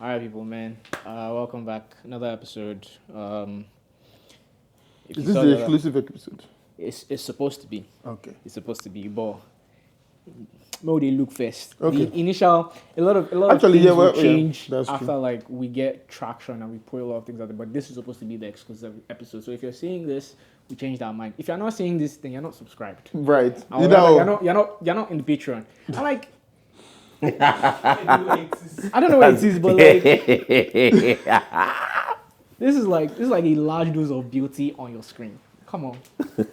All right, people, man. Welcome back. Another episode. If Is you this saw the the other, exclusive episode? it's supposed to be. Okay. It's supposed to be, but no, they look first. Okay. The initial, a lot of Actually, things yeah, will well, yeah, change that's after true. like we get traction and we put a lot of things out there. But this is supposed to be the exclusive episode. So if you're seeing this, we changed our mind. If you're not seeing this, then you're not subscribed. Right. Or You rather, know, you're not in the Patreon. I'm like. I don't know what it is, but like this is like a large dose of beauty on your screen. Come on,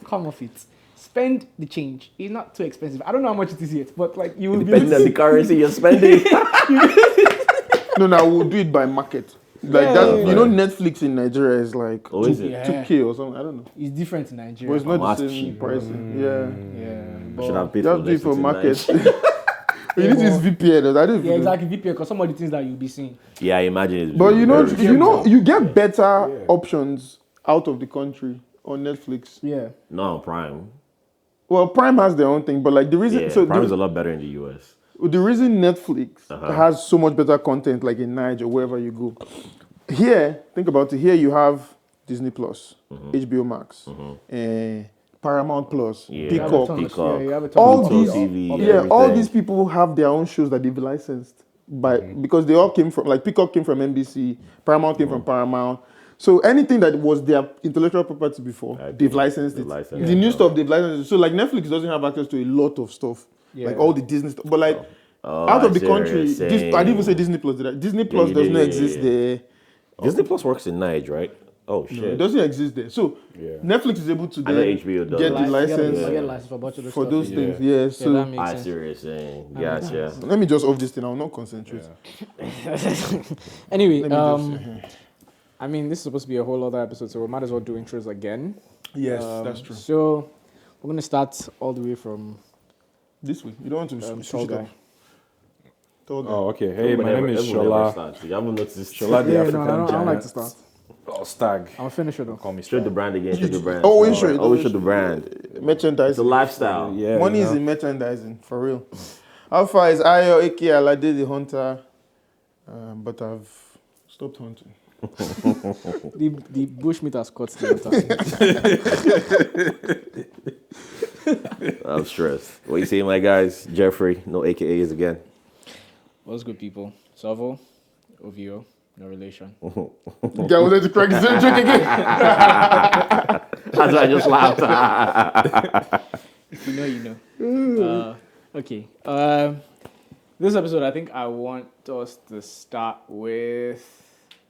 come off it. Spend the change. It's not too expensive. I don't know how much it is yet, but like you will be Depending on the currency you're spending. no, we'll do it by market. Like Yeah, that, yeah, you know, Netflix in Nigeria is like Oh, is it? Yeah. 2K or something. I don't know, It's different in but Nigeria. it's not Oh, the that's same cheap. pricing. Yeah, I should but, have paid You for have to do it for this market. tonight. You need to use VPN. I don't yeah, even exactly. VPN, because some of the things that you'll be seeing. Yeah, I imagine it's But you know, very- you get better options out of the country on Netflix. Yeah. No, Prime. Well, Prime has their own thing, but like the reason, Yeah, so Prime is the, a lot better in the US. the reason Netflix Uh-huh. has so much better content, like in Niger, wherever you go. Here, think about it. Here you have Disney Plus, HBO Max, Paramount Plus, Yeah. You have a Peacock. ton of- Peacock. yeah, you have a ton All of- these, TV, yeah, all everything. these people have their own shows that they've licensed by because they all came from like Peacock came from NBC, Paramount came from Paramount. So anything that was their intellectual property before, they've licensed They've it. licensed The it, new yeah. stuff they've licensed it. So like Netflix doesn't have access to a lot of stuff, like all the Disney stuff. But like Oh, out of I the see what country, you're saying. I didn't even say Disney Plus. Did I? Disney Plus you does did, not yeah, exist yeah. there. Disney Plus works in Niger, right? Oh shit. It doesn't exist there. So Yeah. Netflix is able to I know then HBO does. get the Like, license Get license for a bunch of those for stuff. those Yeah. things. Yeah. So that makes I sense. see what you're saying. Gotcha. let me just off this thing. I will not concentrate. Anyway, Let me I mean, this is supposed to be a whole other episode, so we might as well do intros again. Yes, that's true. So we're gonna start all the way from This week, you don't want to tall switch it guy. up. Tall guy. Oh, okay. Hey, my Everyone name is never- everyone never Shola. starts. You haven't noticed. Shola the Yeah, no, African I don't Giant. like to start. Oh, Stag. I'll finish it though. Call me Show the Stag. brand again. Show the brand. Always show it. Always show the brand. It's a Merchandising. lifestyle. Yeah, Money you is know. in merchandising, for real. How far is Ayo, aka Alade the Hunter? But I've stopped hunting. The bushmeat has cut the water. I'm stressed. What you saying, my guys? Jeffrey, no AKAs again. What's good, people? Savo, OVO, no relation. Guy wanted to crack the same joke again. That's why I just laughed. If you know, you know. Okay. This episode, I think I want us to start with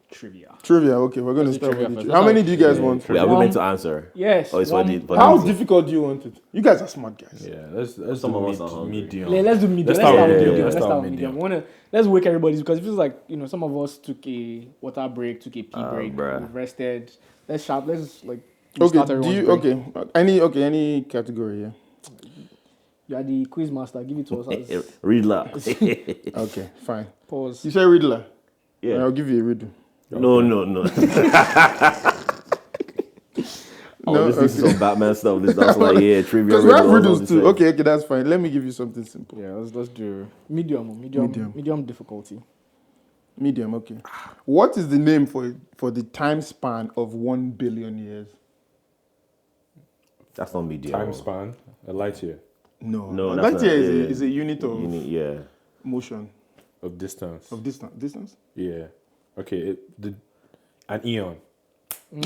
trivia. Trivia, okay, we're going to Let's do start trivia with the first. trivia. How many do you guys want? Wait, are we meant to answer? Yes. Oh, it's for the. How difficult do you want it? You guys are smart guys. Yeah, let's Some do of us are hungry. medium. Let's do medium. Let's start with with medium. medium. Let's Let's start start with with medium. Let's wake everybody's because it feels like some of us took a water break, took a pee break, bruh. we've rested. Let's like Okay, start do everyone's you, break. any category, yeah. You are the quiz master. Give it to us. As Read loud. Okay, fine. pause. You say Riddler? Yeah. I'll give you a riddle. No. No, Oh, this is some Batman stuff. This that's like trivia. Because we have riddles, all riddles the too. same. Okay, that's fine. Let me give you something simple. Yeah, let's do medium difficulty. Medium, okay. What is the name for the time span of 1 billion years? That's not medium. Time span. A light year No, No, that that's here not- is, yeah, is a unit of Yeah. motion of distance. of distance. Yeah. Okay. An eon.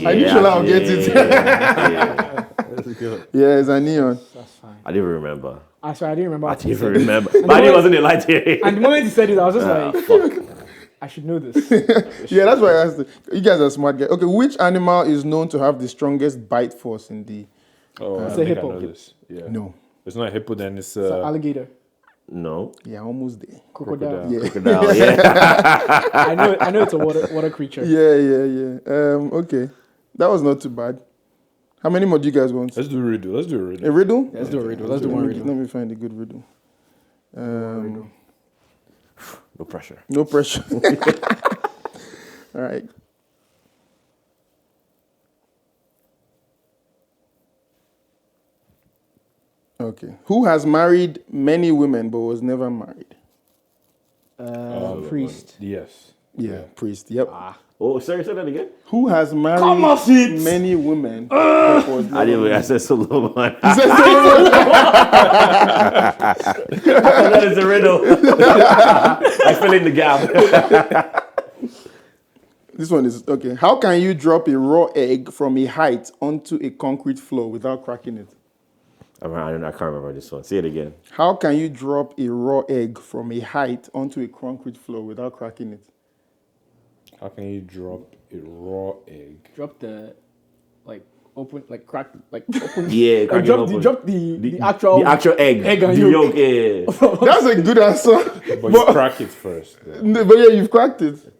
I knew Shola will get it. Yeah. That's good. Yeah, it's an eon. That's fine. I didn't remember. I swear I didn't remember. I how to didn't say it. remember. But I knew it wasn't a light year. And the moment he said it, I was just like, Fuck. I should know this. Yeah, that's why I asked. You guys are smart guys. Okay, which animal is known to have the strongest bite force in the? Oh, I It's a think hippo. I know this. Yeah. No. It's not a hippo. Then it's It's an alligator, No. Yeah, almost there. crocodile. Yeah. Crocodile, yeah. I know it's a water creature. Yeah. Okay, that was not too bad. How many more do you guys want? Let's do a riddle. A riddle? Let's do a riddle. Let's do Let one me- riddle. Let me find a good riddle. No pressure. No pressure. All right. Okay. Who has married many women but was never married? Priest. Yes. Yeah, priest. Yep. Oh, sorry, say that again. Who has married Come off it! many women? but was I didn't. never I said Solomon. You said Solomon. That is a riddle. I fill in the gap. This one is okay. How can you drop a raw egg from a height onto a concrete floor without cracking it? I can't remember this one. Say it again. How can you drop a raw egg from a height onto a concrete floor without cracking it? How can you drop a raw egg? Drop the, crack, open. Yeah, crack it open. Drop the actual egg. egg and the yolk. Yeah. That's a good answer. But you crack it first. But yeah, you've cracked it.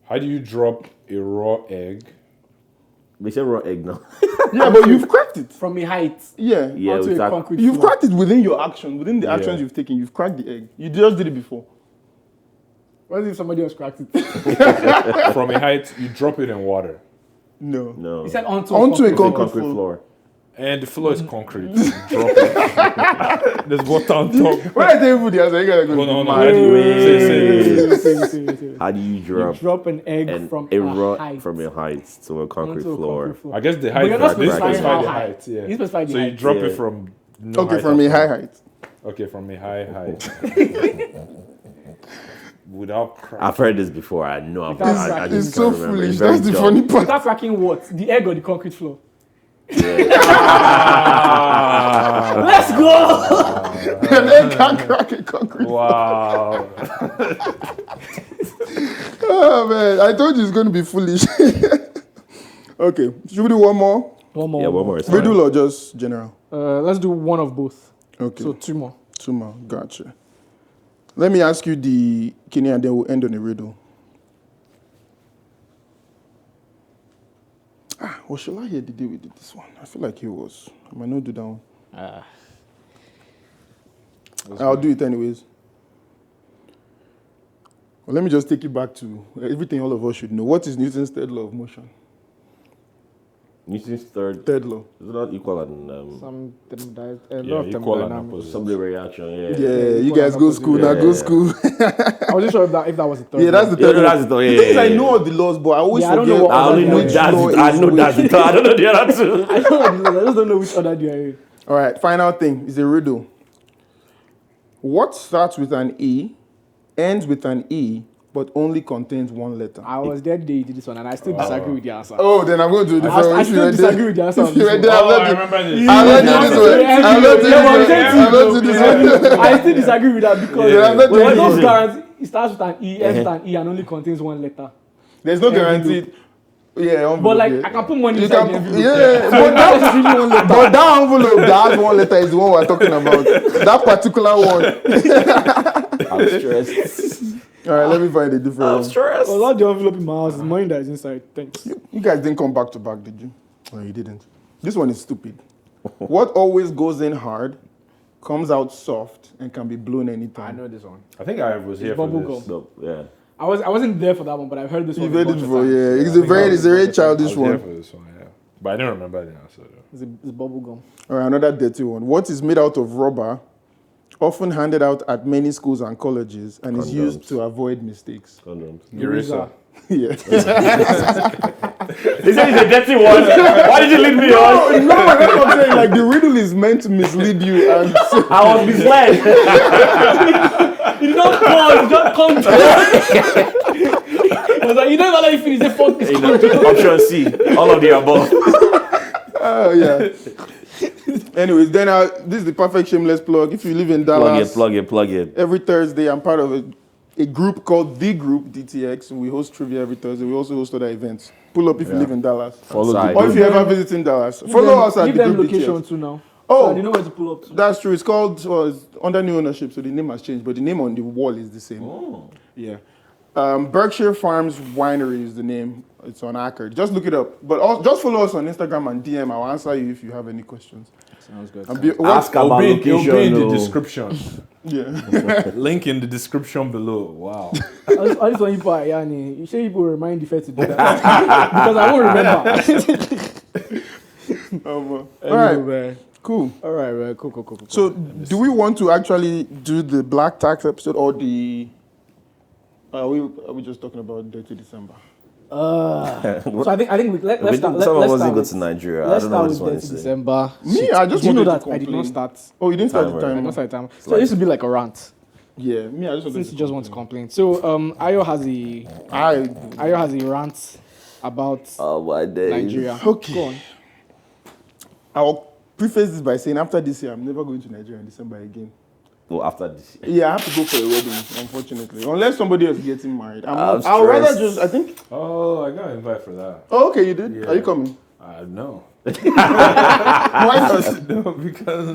How do you drop a raw egg? We said raw egg now. Yeah, but you've cracked it. From a height Yeah. Yeah, onto we a start- concrete You've floor. cracked it within your action, within the actions Yeah. you've taken. You've cracked the egg. You just did it before. What if somebody else cracked it? From a height, you drop it in water. No. No. He said onto Onto a It's a concrete concrete floor. floor. And the floor is concrete. You drop it. There's water on top. When I tell you the answer, you gotta go. Hold on, hold on. mad. How do you say? How do you You drop drop an egg from a a raw height from a height to a concrete onto a floor? concrete floor. I guess the But height. you're not This specifying specify how the high. height. Yeah. You specify the So you height. drop Yeah. it from. No Okay, height from at a all. high height. Okay, from a high height. Without cracking. I've heard this before. I know. I It's just It's so can't remember. foolish. It's very That's the dumb. funny part. Without cracking what? The egg or the concrete floor? Ah, Let's go! An egg can't crack a concrete. wow. Oh man, I told you it's going to be foolish. Okay, should we do one more? One more. Yeah, one more. is fine. Riddle or just general? Let's do one of both. Okay, So 2 more. two more. Gotcha. Let me ask you the Kenny and then we'll end on a riddle. What shall I hear the day we did this one? I feel like it was. I might not do that one. I'll do it anyways. Well, let me just take it back to everything all of us should know. What is Newton's third law of motion? Newton's third. Third law. Is it not equal and Some Yeah, lot of equal and thermodynamics. opposite. assembly reaction? Yeah. Yeah, you equal guys and go opposite. school now. Go Yeah. school. I wasn't sure if that was the third. Yeah, that's the Yeah, third no, law. that's the The yeah, thing is, yeah, I yeah. know all the laws, but I always Yeah, I don't forget. know what I only know Which that's law it. I is know which. that's it. I don't know the other two. I don't know. I just don't know which order they are in. All right, final thing is a riddle. What starts with an E, ends with an E, but only contains one letter? I was there the day you did this one, and I still disagree with the answer. Oh, then I'm going to do a different one. I If you still were disagree there- with the answer. If of you this were one. there, Oh, I'm I not remember this. I'm not doing this one. I'm not doing Yeah, this one. I'm not doing this one. I still disagree with that because Yeah, I'm not when doing those this. guarantees, it starts with an E, ends with an E, and only contains one letter. There's no Envelope. guarantee. Yeah, envelope, But like, yeah. I can put money You inside can the put, envelope. yeah, That is really one letter. but that envelope that has one letter is the one we're talking about. That particular one. I'm stressed. All right, let me find a different I'm one. stressed. Well, not the envelope in my house. It's money that is inside. Thanks. You guys didn't come back to back, did you? No, you didn't. This one is stupid. What always goes in hard, comes out soft, and can be blown I anytime? know this one. I think I was here for bubble this. gum. So, yeah. I wasn't there for that one, but I've heard this one. You've a heard it bunch of before, times. yeah. It's I a think very, I've it's a heard very it a bunch of I childish was here one. for this one, yeah. But I didn't remember the answer though. times. It's bubble gum. All right, another dirty one. What is made out of rubber, often handed out at many schools and colleges, and is used Condoms. to avoid mistakes? Condoms. Eraser. Yeah. This is a dirty one. Why did you lead me on? No, that's what I'm saying. Like, the riddle is meant to mislead you. And so, I was misled. You did not pause, you just come to I was like, you don't even let you finish the fuck this control. Option C. All of the above. oh, yeah. Anyways, then this is the perfect shameless plug. If you live in Dallas, Plug it. every Thursday, I'm part of a group called The Group, DTX. We host trivia every Thursday. We also host other events. Pull up if you live in Dallas. Follow the Or if group. you ever visit in Dallas. Follow us at Give The them Group location DTX. too now. Oh. So you know where to pull up to. That's true. It's called, it's under new ownership, so the name has changed, but the name on the wall is the same. Oh. Yeah. Berkshire Farms Winery is the name. It's on Acker. Just look it up. But just follow us on Instagram and DM. I'll answer you if you have any questions. Sounds good. Ask about It'll be in location. the no. description. Yeah. Link in the description below. Wow. I just want you to, Yani, you say people remind the first to do that. Because I won't remember. All right. Man. Cool. All right, man. Cool. So, do we want to actually do the black tax episode or the Are we just talking about Dirty December? So I think let's start. Some of Let's us start didn't go with- to Nigeria. I Let's don't know start what with this one Dirty is. December. Me, I just Do you know wanted to that I did not complain. start? Oh, you didn't start the Timer. I did timer. not start the time. So it used to be like a rant. Yeah, me, I just wanted Since to you just want to complain. So Ayo has a rant about Oh my days. Nigeria. Okay. Go on. I'll preface this by saying after this year, I'm never going to Nigeria in December again. Well, after this. Yeah, I have to go for a wedding, unfortunately. Unless somebody else getting married. I'm I'll rather stressed. just, I think. Oh, I got an invite for that. Oh, okay, you did? Yeah. Are you coming? No. Why not? No, because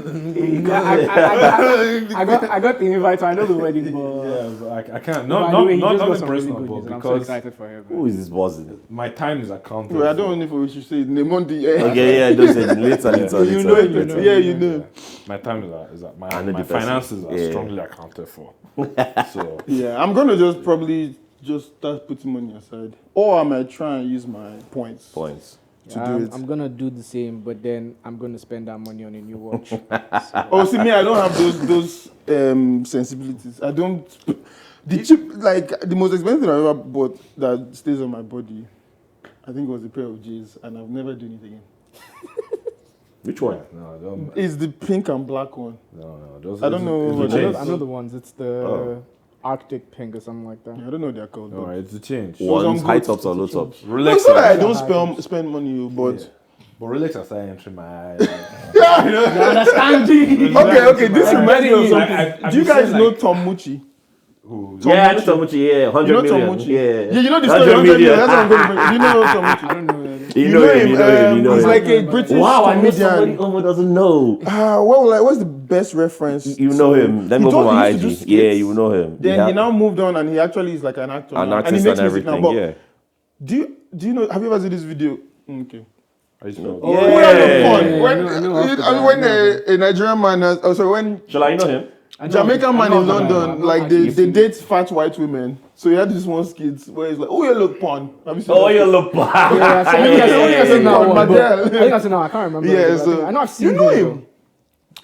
I got the invite. So I know the wedding, but yeah, but I can't. but No, anyway, he just got nothing some really personal, good but news, and I'm so because excited for him. Who is this buzzing? my time is accounted. Well, I for. don't know if we should say name on the air. Okay, yeah, don't say it. Later. You know, you know. Yeah, you know. My time is that I my know the person. finances are Yeah. strongly accounted for. So Yeah, I'm gonna just probably just start putting money aside, or I might try and use my points Points. to do it. I'm gonna do the same, but then I'm gonna spend that money on a new watch. Oh, see me, I don't have those sensibilities. I don't. The cheap, like the most expensive thing I ever bought that stays on my body, I think it was a pair of J's, and I've never done it again. Which one? no, don't. It's the pink and black one. No. Those, I don't know what It's it a is. I change. know the ones. It's the Oh. Arctic pink or something like that. Yeah, I don't know what they're called. No, but it's a change. was on One's high good tops or low to tops? Rolex. It's not that I Yeah. don't spend money, but Yeah. But Rolex are starting entering my eyes. Understanding. okay. This Like, reminds me of getting something. I've Do you been guys saying, know like- Tom Mucci? Who? Tom Yeah, I know Mucci. Tom Mucci, yeah. 100 You know Tom million. Mucci? Yeah. You know the 100 story. 100 million. million. That's what I'm going to bring. You know Tom Mucci. I don't know. You know him. He's like a British Wow, I know somebody comedian. Omo doesn't know. What's the best reference? You know him. Let me He open told- my he used to IG. do skits. Yeah, you know him. Then he now moved on, and he actually is like an actor. An now. artist and he makes and music now. everything, But yeah. do you know? Have you ever seen this video? Okay. I used to know. Yeah. Who had the fun? yeah, When I know after that, when I know a Nigerian man, when Shall I know him? Jamaican man in London, like they actually date fat white women. So he had this one skit where he's like, "Oh, you look porn." Have you seen Oh, that? you look Yeah, I think I've seen that Porn, one. but but yeah. I think I've seen that one. I can't remember. Yeah, it, but so I know I've seen you know it, him.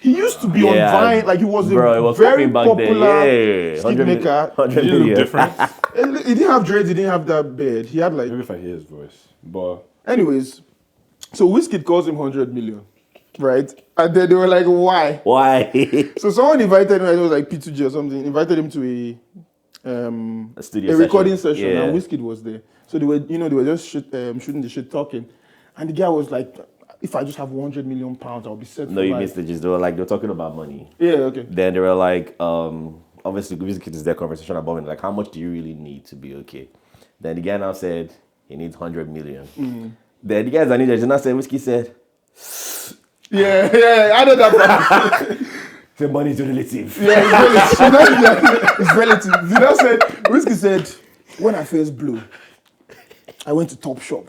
He used to be on Yeah. Vine, like he was Bro, a it was very popping back popular then. Yeah. skit maker. 100 Did he look million. different? He didn't have dreads, he didn't have that beard. He had like, Maybe if I hear his voice. But anyways. So Wizkid calls him 100 million, right? And then they were like, "Why?" Why? So someone invited him. It was like P2G or something. Invited him to A studio a recording session, Yeah. and Wizkid was there. So they were just shooting the shit, talking, and the guy was like, "If I just have 100 million pounds, I'll be set No, for you life." missed the gist. They were talking about money. Yeah, okay. Then they were like, obviously, Wizkid is their conversation about money. Like, how much do you really need to be okay? Then the guy now said he needs 100 million. Then the guys that needed, now said, Wizkid said, Yeah, I know that part. the money is relative. Yeah, it's relative. It's relative. You know, said Wizkid said, "When I first blew, I went to Top Shop,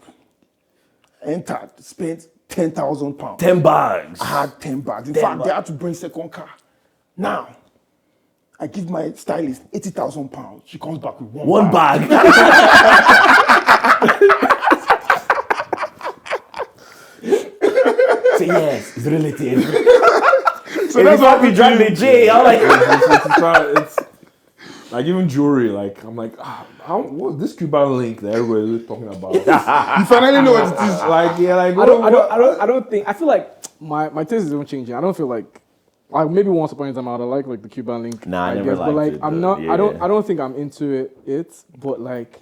entered, spent 10,000 pounds. 10 bags. I had 10 bags. In 10 fact, they bags. had to bring second car. Now, I give my stylist 80,000 pounds. She comes back with One bag. Say yes, it's relative. So that's why we drive the J. I'm like, it's like even jewelry. Like I'm like, what this Cuban link that everybody's talking about? You finally know what it is. Like yeah, like I don't think. I feel like my taste is even changing. I don't feel like maybe once upon a time I'd like the Cuban link. Nah, I never guess, but liked like it, I'm though. not. Yeah. I don't think I'm into it. But like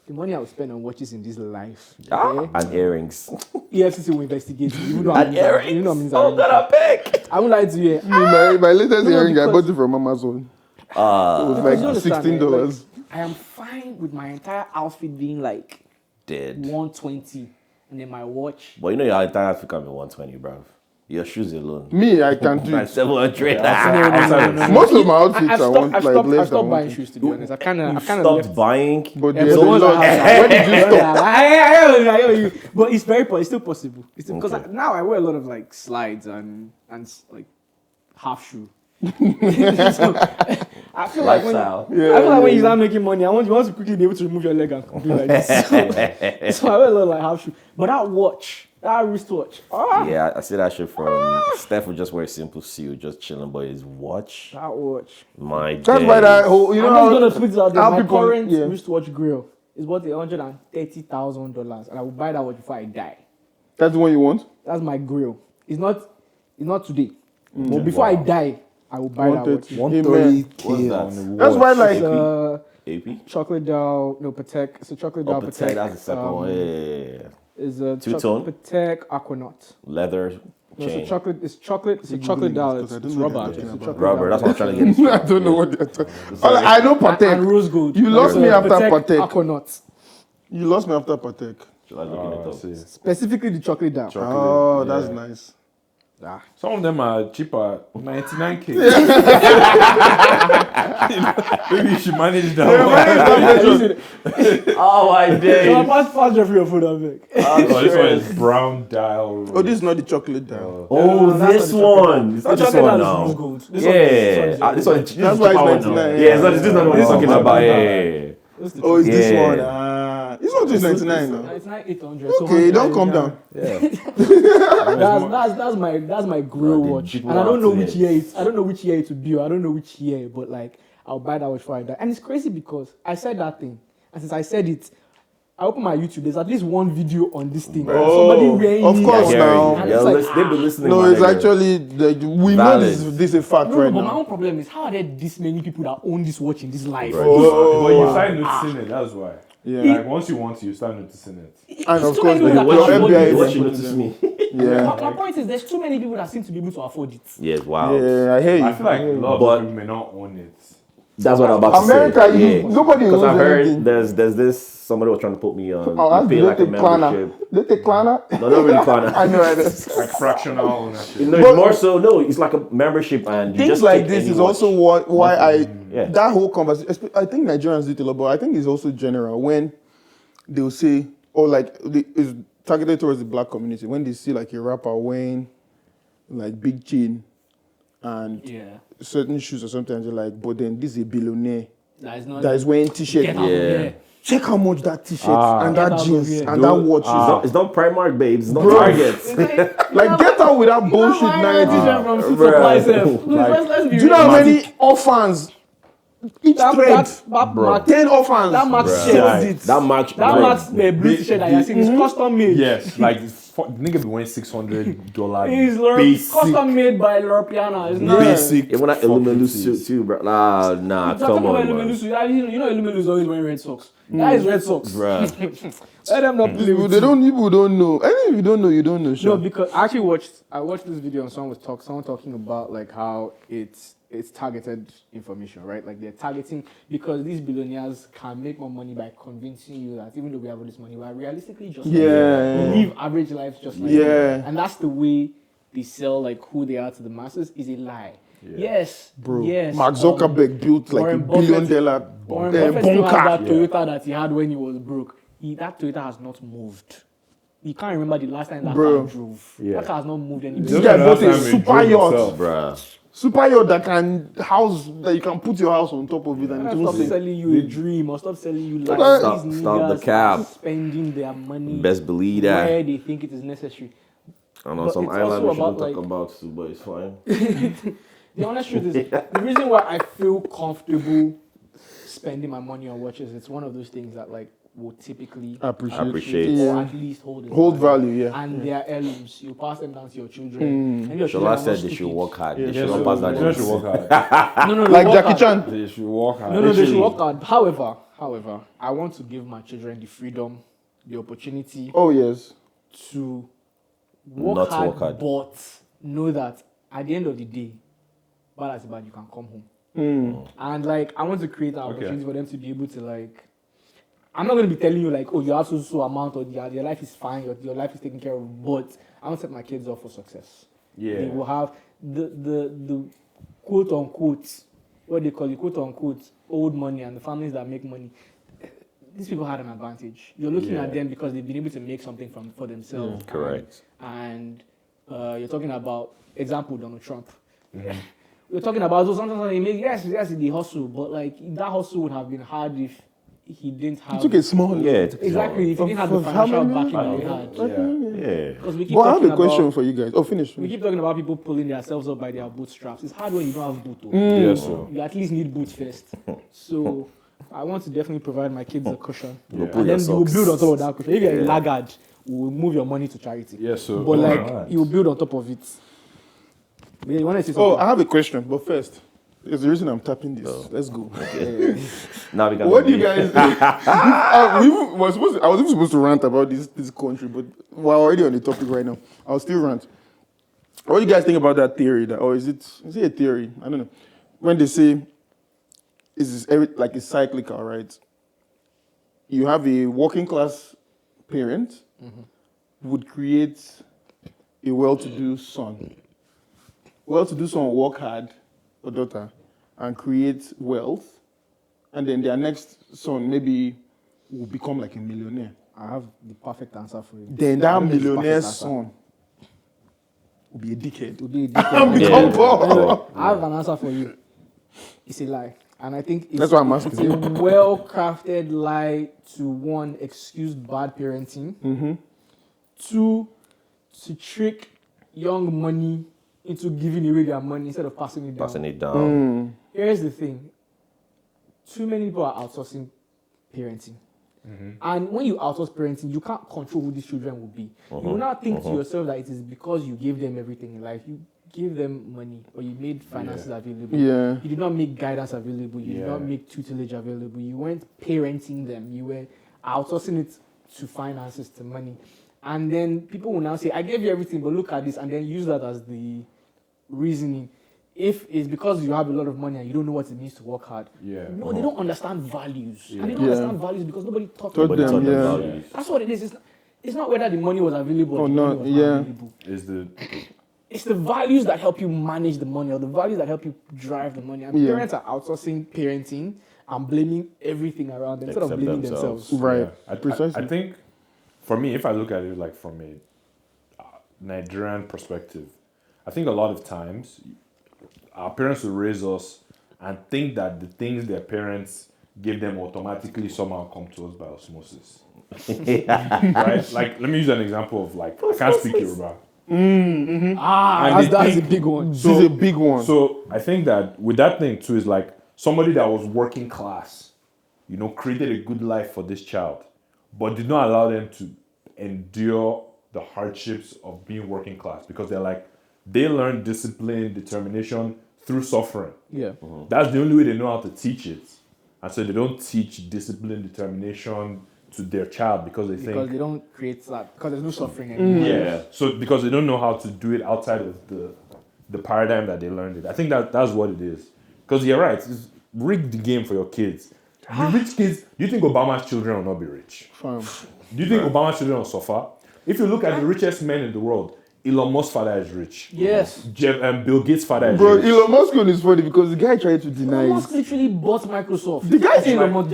the money I would spend on watches in this life. Okay? and earrings. EFCC will investigate. You know what I And mean? earrings. You know what I mean? Oh, God, I beg. I won't lie to you. My latest No, earring, I because- bought it from Amazon. It Because you was understand, like $16. like, I am fine with my entire outfit being like Dead. 120, and then my watch. But you know your entire outfit can be 120, bro. Your shoes alone. Me, I can do Like it. 700. No. Most of my outfits I've are stopped, one, I've like stopped, less I've stopped than buying 1. shoes, to be honest. I've kind of Stopped left. buying. But Yeah, there's but a the ones I lot. have- Where did you stop? I hear you. But it's it's still possible. It's still, because Okay. now I wear a lot of like slides and like half shoe. So, I feel like Lifestyle. I feel like when you start making money, you want to quickly be able to remove your leg and be like this. So I wear a lot of like half shoe. But that watch, That wristwatch. Ah, Yeah, I see that shit from Steph would just wear a simple suit, just chilling, but his watch. that watch. My That's why that whole, you know I'm how, just gonna put it out there. how My people- current yeah. wristwatch grill is worth $130,000, and I will buy that watch before I die. that's the one you want? That's my grill. It's not today, but before I die, I will buy that watch. 130K What's that? on the That's why, watch. like, It's a AP? chocolate Dial, no Patek. It's a chocolate Dial Oh, Patek. Patek, that's the second one. Yeah. Is a Two-tone? Patek Aquanaut. Leather No, it's chain. a chocolate. It's chocolate. It's a Keep chocolate Googling dial. this, It's, 'cause I it's don't know what rubber. they're It's a talking chocolate Rubber, dial. that's what I'm trying to get. I don't know what they're talking. All I know Patek. And rose gold. You lost me after Patek. Aquanaut. You lost me after Patek. Should I look it up? See. Specifically the chocolate dial. Oh, that's nice. Some of them are cheaper, 99K. Maybe you should manage that one. Oh my So I days. pass Jeffrey your food, I think. Oh, this one is brown dial. Oh, this is not the chocolate dial. Oh, No, that's this not the chocolate one. It's not this chocolate one dial is now. rose gold. This Yeah. one This one is That's why it's cheaper one 99, now. yeah. Yeah, this is not what he's talking Oh, about. my Yeah. Oh, it's this Yeah. one. Ah, this one is 99 now. It's not 800. Okay, don't come down. That's my grill Bro, watch, the and I don't know Jeep which watch year it's. I don't know which year it would be. Or I don't know which year, but like I'll buy that watch before I die. And it's crazy because I said that thing, and since I said it, I open my YouTube. There's at least one video on this thing. Somebody wearing of it. course Yeah, now. And yeah, it's like, they've been listening. No, my it's nigga. actually, we know Valid. this is a fact No, right but my now. own problem is how are there this many people that own this watch in this life? Right. But you start noticing it, that's why. Yeah. Like once you want to, you start noticing it. And of It's too course, many your people that can afford FBI it. What is you putting notice them. me? Yeah. My point is, there's too many people that seem to be able to afford it. Yes, wow. Yeah, I hear you. I feel like a lot But- of people may not own it. That's what I'm about to America, say. nobody Because owns I heard anything. there's this somebody was trying to put me on. Oh, you that's pay like a Klarna. membership. They take Klarna? No, not really Klarna. I know it is. Like fractional ownership. No, it's more so. No, it's like a membership, and you Things just like take this any is watch. also why I Yeah. that whole conversation. I think Nigerians do it a lot, but I think it's also general when they'll say, or like it's targeted towards the black community when they see like a rapper wearing like big chain and Yeah, certain shoes or something, and they're like, but then this is a billionaire that is not. that is wearing t-shirt. Get out of Yeah. here. Check how much that t-shirt and Get that out of jeans here. and that watch is. It's not Primark, babes. It's not Bro. Target. Like, get out with that bullshit narrative. From Food bruh. Supply Self. Let's be Do you know how real. many orphans each thread? that Max 10 orphans. that Max Bruh. shirt. Sells it. That Max. That bro. Max blue t-shirt that you're seeing is custom made. Yes, like nigga be wearing $600 It's basic. custom made by Loropiana. It's not. Basic. Even that fucking Illumelu tees. suit too, bro. Nah, Talking come about on, man. Illuminus, you know Illuminus is always wearing red socks. That is red socks. Bruh. Let them not play People, with they you. people don't know. And if you don't know, you don't know. No, Sure. because I watched this video and someone talking about like how it's targeted information, right? Like they're targeting because these billionaires can make more money by convincing you that even though we have all this money, we're realistically just like Yeah. live average lives just like Yeah. them. And that's the way they sell like who they are to the masses is a lie. Yes, Bro, yes. Mark Zuckerberg built like Warren $1 billion Warren Buffett still has bunker. that Toyota that he had when he was broke. That Toyota has not moved. You can't remember the last time that Bro. car drove. Yeah. That car has not moved anywhere. This guy bought a Last time he super drove yacht. himself. Bruh. Super yacht that can house, that you can put your house on top of it and it Stop won't sink. selling you a dream or stop selling you life. Stop- These stop the niggas cap. are spending their money Best believe that. where they think it is necessary. I know But some it's island we also shouldn't about, talk like- about too, but it's fine. The honest truth is, the reason why I feel comfortable spending my money on watches, it's one of those things that like will typically Appreciate. or Yeah. at least hold its Hold value, yeah. And they are heirlooms. You pass them down to your children. And your Shola children are said not they should stupid. work hard. Yeah, They they should not should- pass that They down. should work hard. No, Like work Jackie hard. Chan. They should work hard. No, they should Literally. work hard. However, I want to give my children the freedom, the opportunity Oh, yes. to work, Not to hard, work hard. but know that at the end of the day, bad as bad, you can come home. And like, I want to create an opportunity for them to be able to like. I'm not going to be telling you like, oh, you have so amount or your life is fine, your life is taken care of. But I want to set my kids up for success. Yeah. They will have the quote unquote, what they call it, quote unquote, old money and the families that make money. These people had an advantage. You're looking Yeah. at them because they've been able to make something for themselves. Correct. And you're talking about, example, Donald Trump. We're talking about, so sometimes they make, yes, the hustle, but like that hustle would have been hard if he didn't have. He took a small. Yeah, it took Exactly. If he didn't have the Of how financial many backing that we had. Yeah. Because we keep But I have talking a question about. for you guys. Oh, finish. We keep talking about people pulling themselves up by their bootstraps. It's hard when you don't have boot. Though. Yeah, so You at least need boots first. So I want to definitely provide my kids a cushion. Go Yeah. pull And your then you will socks. build on top of that cushion. If you're a Yeah. laggard, we'll move your money to charity. yeah, so But like Alright. you will build on top of it. Yeah, you want to say Oh, something? I have a question, but first, there's the reason I'm tapping this. Let's go. Now we can. What do you guys think? I was even supposed to rant about this country, but we're already on the topic right now. I'll still rant. What do you guys think about that theory? Or is it a theory? I don't know. When they say like it's cyclical, right? You have a working class parent would create a well-to-do son. Well-to-do son will work hard, or daughter, and create wealth, and then their next son maybe will become like a millionaire. I have the perfect answer for you. Then I that think it's the millionaire perfect answer. son will be a dickhead. It would be a And different. become Yeah. poor. Anyway, I have an answer for you. It's a lie. And I think it's, That's why I'm asking. it's a well-crafted lie to, one, excuse bad parenting. Two, to trick young money into giving away their money instead of passing it down. Passing it down. Here's the thing. Too many people are outsourcing parenting. And when you outsource parenting, you can't control who these children will be. You will not think to yourself that it is because you gave them everything in life. You gave them money, or you made finances available. Yeah. You did not make guidance available. You did Yeah. not make tutelage available. You weren't parenting them. You were outsourcing it to finances, to money. And then people will now say, I gave you everything, but look at this, and then use that as the reasoning. If it's because you have a lot of money and you don't know what it means to work hard. Yeah. No, they don't understand values. And they don't Yeah. understand values because nobody taught Taught them. But it's them, on the yeah. values. That's what it is. It's not whether the money was available or Oh, the no, money was yeah. not available. is the It's the values that help you manage the money, or the values that help you drive the money. And Yeah. parents are outsourcing parenting and blaming everything around them instead of Except blaming themselves. themselves. Right. I Precisely. think for me, if I look at it like from a Nigerian perspective, I think a lot of times our parents will raise us and think that the things their parents give them automatically somehow come to us by osmosis. Right? Like, let me use an example of like, I can't speak Yoruba. And That's they a think- big one. This is a big one. So I think that with that thing too is like somebody that was working class, created a good life for this child, but did not allow them to endure the hardships of being working class because they learn discipline, determination through suffering. Yeah. That's the only way they know how to teach it. And so they don't teach discipline, determination to their child because they Because think they don't create that. Because there's no suffering anymore. yeah. So because they don't know how to do it outside of the paradigm that they learned it. I think that's what it is. Because you're right. It's rig the game for your kids. The rich kids. Do you think Obama's children will not be rich? Fam. Do you think Obama's children will suffer? If you look at the richest men in the world, Elon Musk's father is rich. Yes. Bill Gates' father is Bro, rich. Elon Musk one is funny because the guy tried to deny Elon it. Musk literally bought Microsoft. The guy Elon tried- Musk,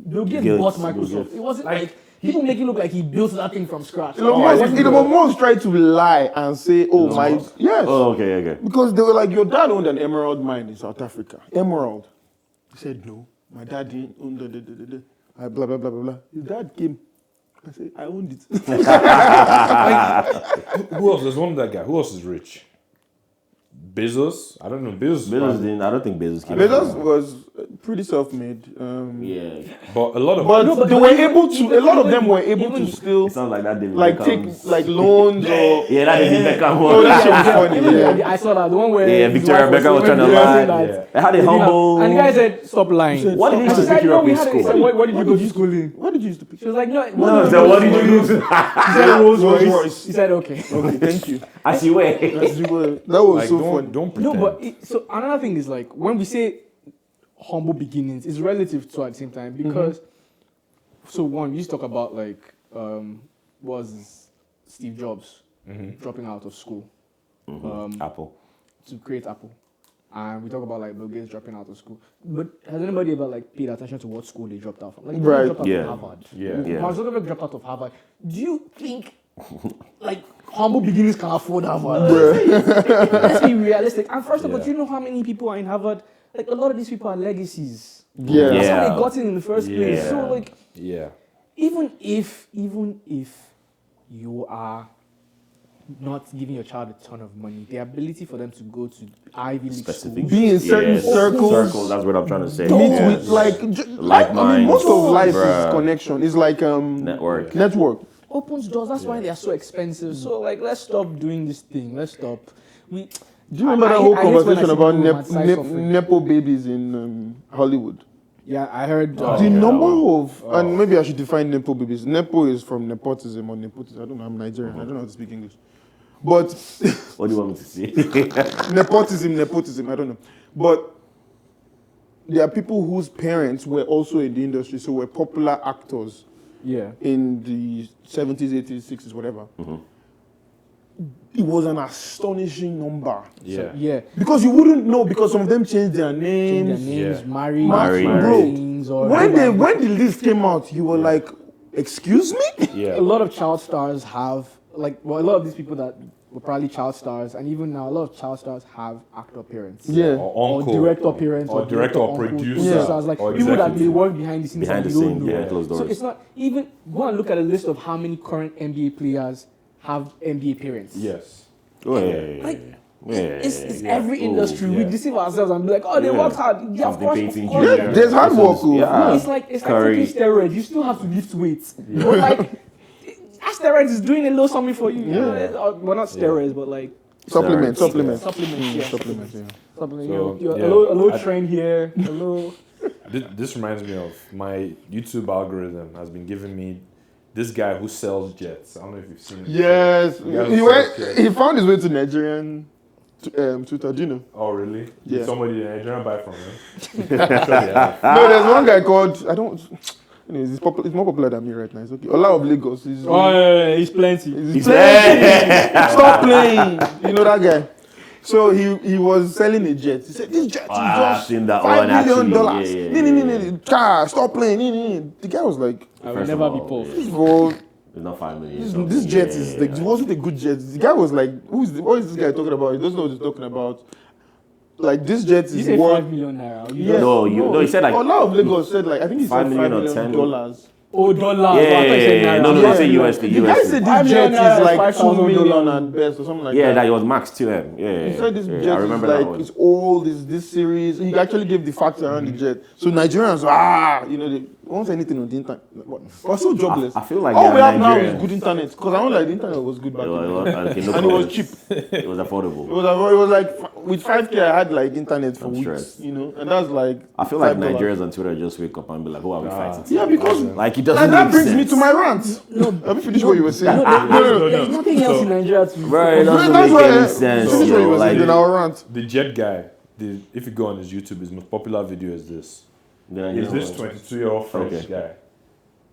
Bill Gates Gates, bought Bill Microsoft. Gates. It wasn't like people make it look like he built that thing from scratch. Elon Oh, Musk, it wasn't Elon good. Musk tried to lie and say, oh my, yes. Oh, okay. Because they were like, your dad owned an emerald mine in South Africa. Emerald. He said, no, my dad didn't own blah, blah, blah, blah, blah. His dad came. I said, I owned it. Who else? There's one that guy. Who else is rich? Bezos? I don't know. Bezos didn't. I don't think Bezos came. Bezos was pretty self-made. Yeah. But a lot of But, No, but they were able to, a lot of them were able even- to still, It sounds like that David like, Beckham's- take, like, loans or... Yeah, that David Beckham Oh, one. that shit was funny, Even yeah. I saw that the one where Yeah, his Victoria wife Beckham was trying to saying lie. that Yeah. They had a they didn't have- humble. And the guy said, "Stop lying." What did And he she used to said, pick you "No, up we in had it." He school? said, "What did you go to school in?" What did you use to pick? She was like, "No, No, so what did you do? He said Rolls Rolls Royce. Royce. He said, "Okay." Okay, thank you. As you were. That's the word. That was like, so funny. don't No, pretend. but so another thing is like when we say humble beginnings, it's relative to at the same time because so one we used to talk about like was Steve Jobs dropping out of school Apple. to create Apple, and we talk about like Bill Gates dropping out of school. But has anybody ever like paid attention to what school they dropped out from? Like Right. they dropped out Yeah. from Harvard. Yeah. Mark Zuckerberg dropped out of Harvard. Do you think like humble beginnings can afford Harvard? Let's be realistic. And first of all, do you know how many people are in Harvard? Like a lot of these people are legacies. Yeah. That's how Yeah. they got in the first place. Yeah. So like, Yeah. even if you are not giving your child a ton of money, the ability for them to go to Ivy League Specific. schools, Be in certain Yes. circles. That's what I'm trying to say. Meet Yeah. with like Like I mean, most of life Bruh. is connection. It's like Network. network. opens doors. That's why they are so expensive. So like, let's stop doing this thing. Let's stop. We. Do you remember I that whole hate when I conversation see about people romanticize suffering. nepo babies in Hollywood? Yeah, I heard. The number of and maybe I should define nepo babies. Nepo is from nepotism or nepotism. I don't know. I'm Nigerian. I don't know how to speak English. But What do you want me to see? nepotism. I don't know. But there are people whose parents were also in the industry, so were popular actors Yeah. in the 70s, 80s, 60s, whatever. It was an astonishing number. Yeah. Yeah. Because you wouldn't know, because some of them changed their Change their names. names, Yeah. married, Married. things, or When the list came out, you were like, excuse me? Yeah. a lot of child stars have a lot of these people that were probably child stars, and even now a lot of child stars have actor parents. Yeah. Or uncle. Or director parents, Or director or uncle, producer. Yeah. stars, like Or people that they executive. work behind the scenes Behind and the you don't scenes, know. behind closed doors. So it's not even go and look at a list of how many current NBA players have NBA parents. Yes. Oh, yeah. Like, Yeah. It's Yeah. every industry. We yeah. deceive ourselves and be like, oh, they Yeah. worked hard. Yeah, of Something course. painting Of course. junior. Yeah, there's hard work. Yeah. No, it's like Curry. taking steroids. You still have to lift weights. But like, that steroids is doing a little something for you. Well, not steroids, but like Supplements. supplements. Yeah. Supplements, yeah. Supplement. So, You're yeah. a little train here. A little. This reminds me of my YouTube algorithm has been giving me this guy who sells jets. I don't know if you've seen him. Yes. Yeah, He found his way to Nigerian Twitter, do you know? Oh, really? Yeah. Did somebody in Nigeria buy from him? I'm sure they have. No, there's one guy called, I don't, anyways, he's more popular than me right now. It's okay. Ola of Lagos. He's plenty. He's playing. Stop playing. You know that guy? So he was selling a jet. He said, this jet is I've just seen that $5 one, million. actually. Yeah. Car, stop playing. The guy was like, I will First never of be all, poor. yeah. this ball, It's not 5 million. this jet is like, it wasn't a good jet. The guy was like, what is this guy talking about? He doesn't know what he's talking about. Like, this jet You is say worth. 5 million naira. Yes, No, he said like Ola of Lagos said like, I think he said $5 $5 million or million. $10. dollars. Oh, dollars. Yeah, Oh, I thought you said naira. no, Yeah. say USD. The guy said $5 this jet million naira is is like 2 $5,000 million at best or something like Yeah, that. that was Max to him. Yeah, He said this yeah, jet I remember is that like one. it's old, is this series. He actually gave the facts around the jet. So Nigerians, they won't say anything on the internet. We're so jobless. I feel like all they're we have now is Nigerians. good internet. Because I don't like the internet was good back then. Okay, no And it was comments. cheap. It was affordable. It was like with 5K I had like internet for I'm weeks, stressed. and that's like I feel like $5. Nigerians on Twitter just wake up and be like, who are we fighting? Yeah, because Like, it and doesn't that make brings sense. me to my rant. Let me finish what you were saying. There's nothing else in Nigeria to Bro, it doesn't That's make why any sense. finish what you yo. were saying, Like, then I'll rant. The jet guy, if you go on his YouTube, his most popular video is this. then, Is this 22-year-old French Okay. guy?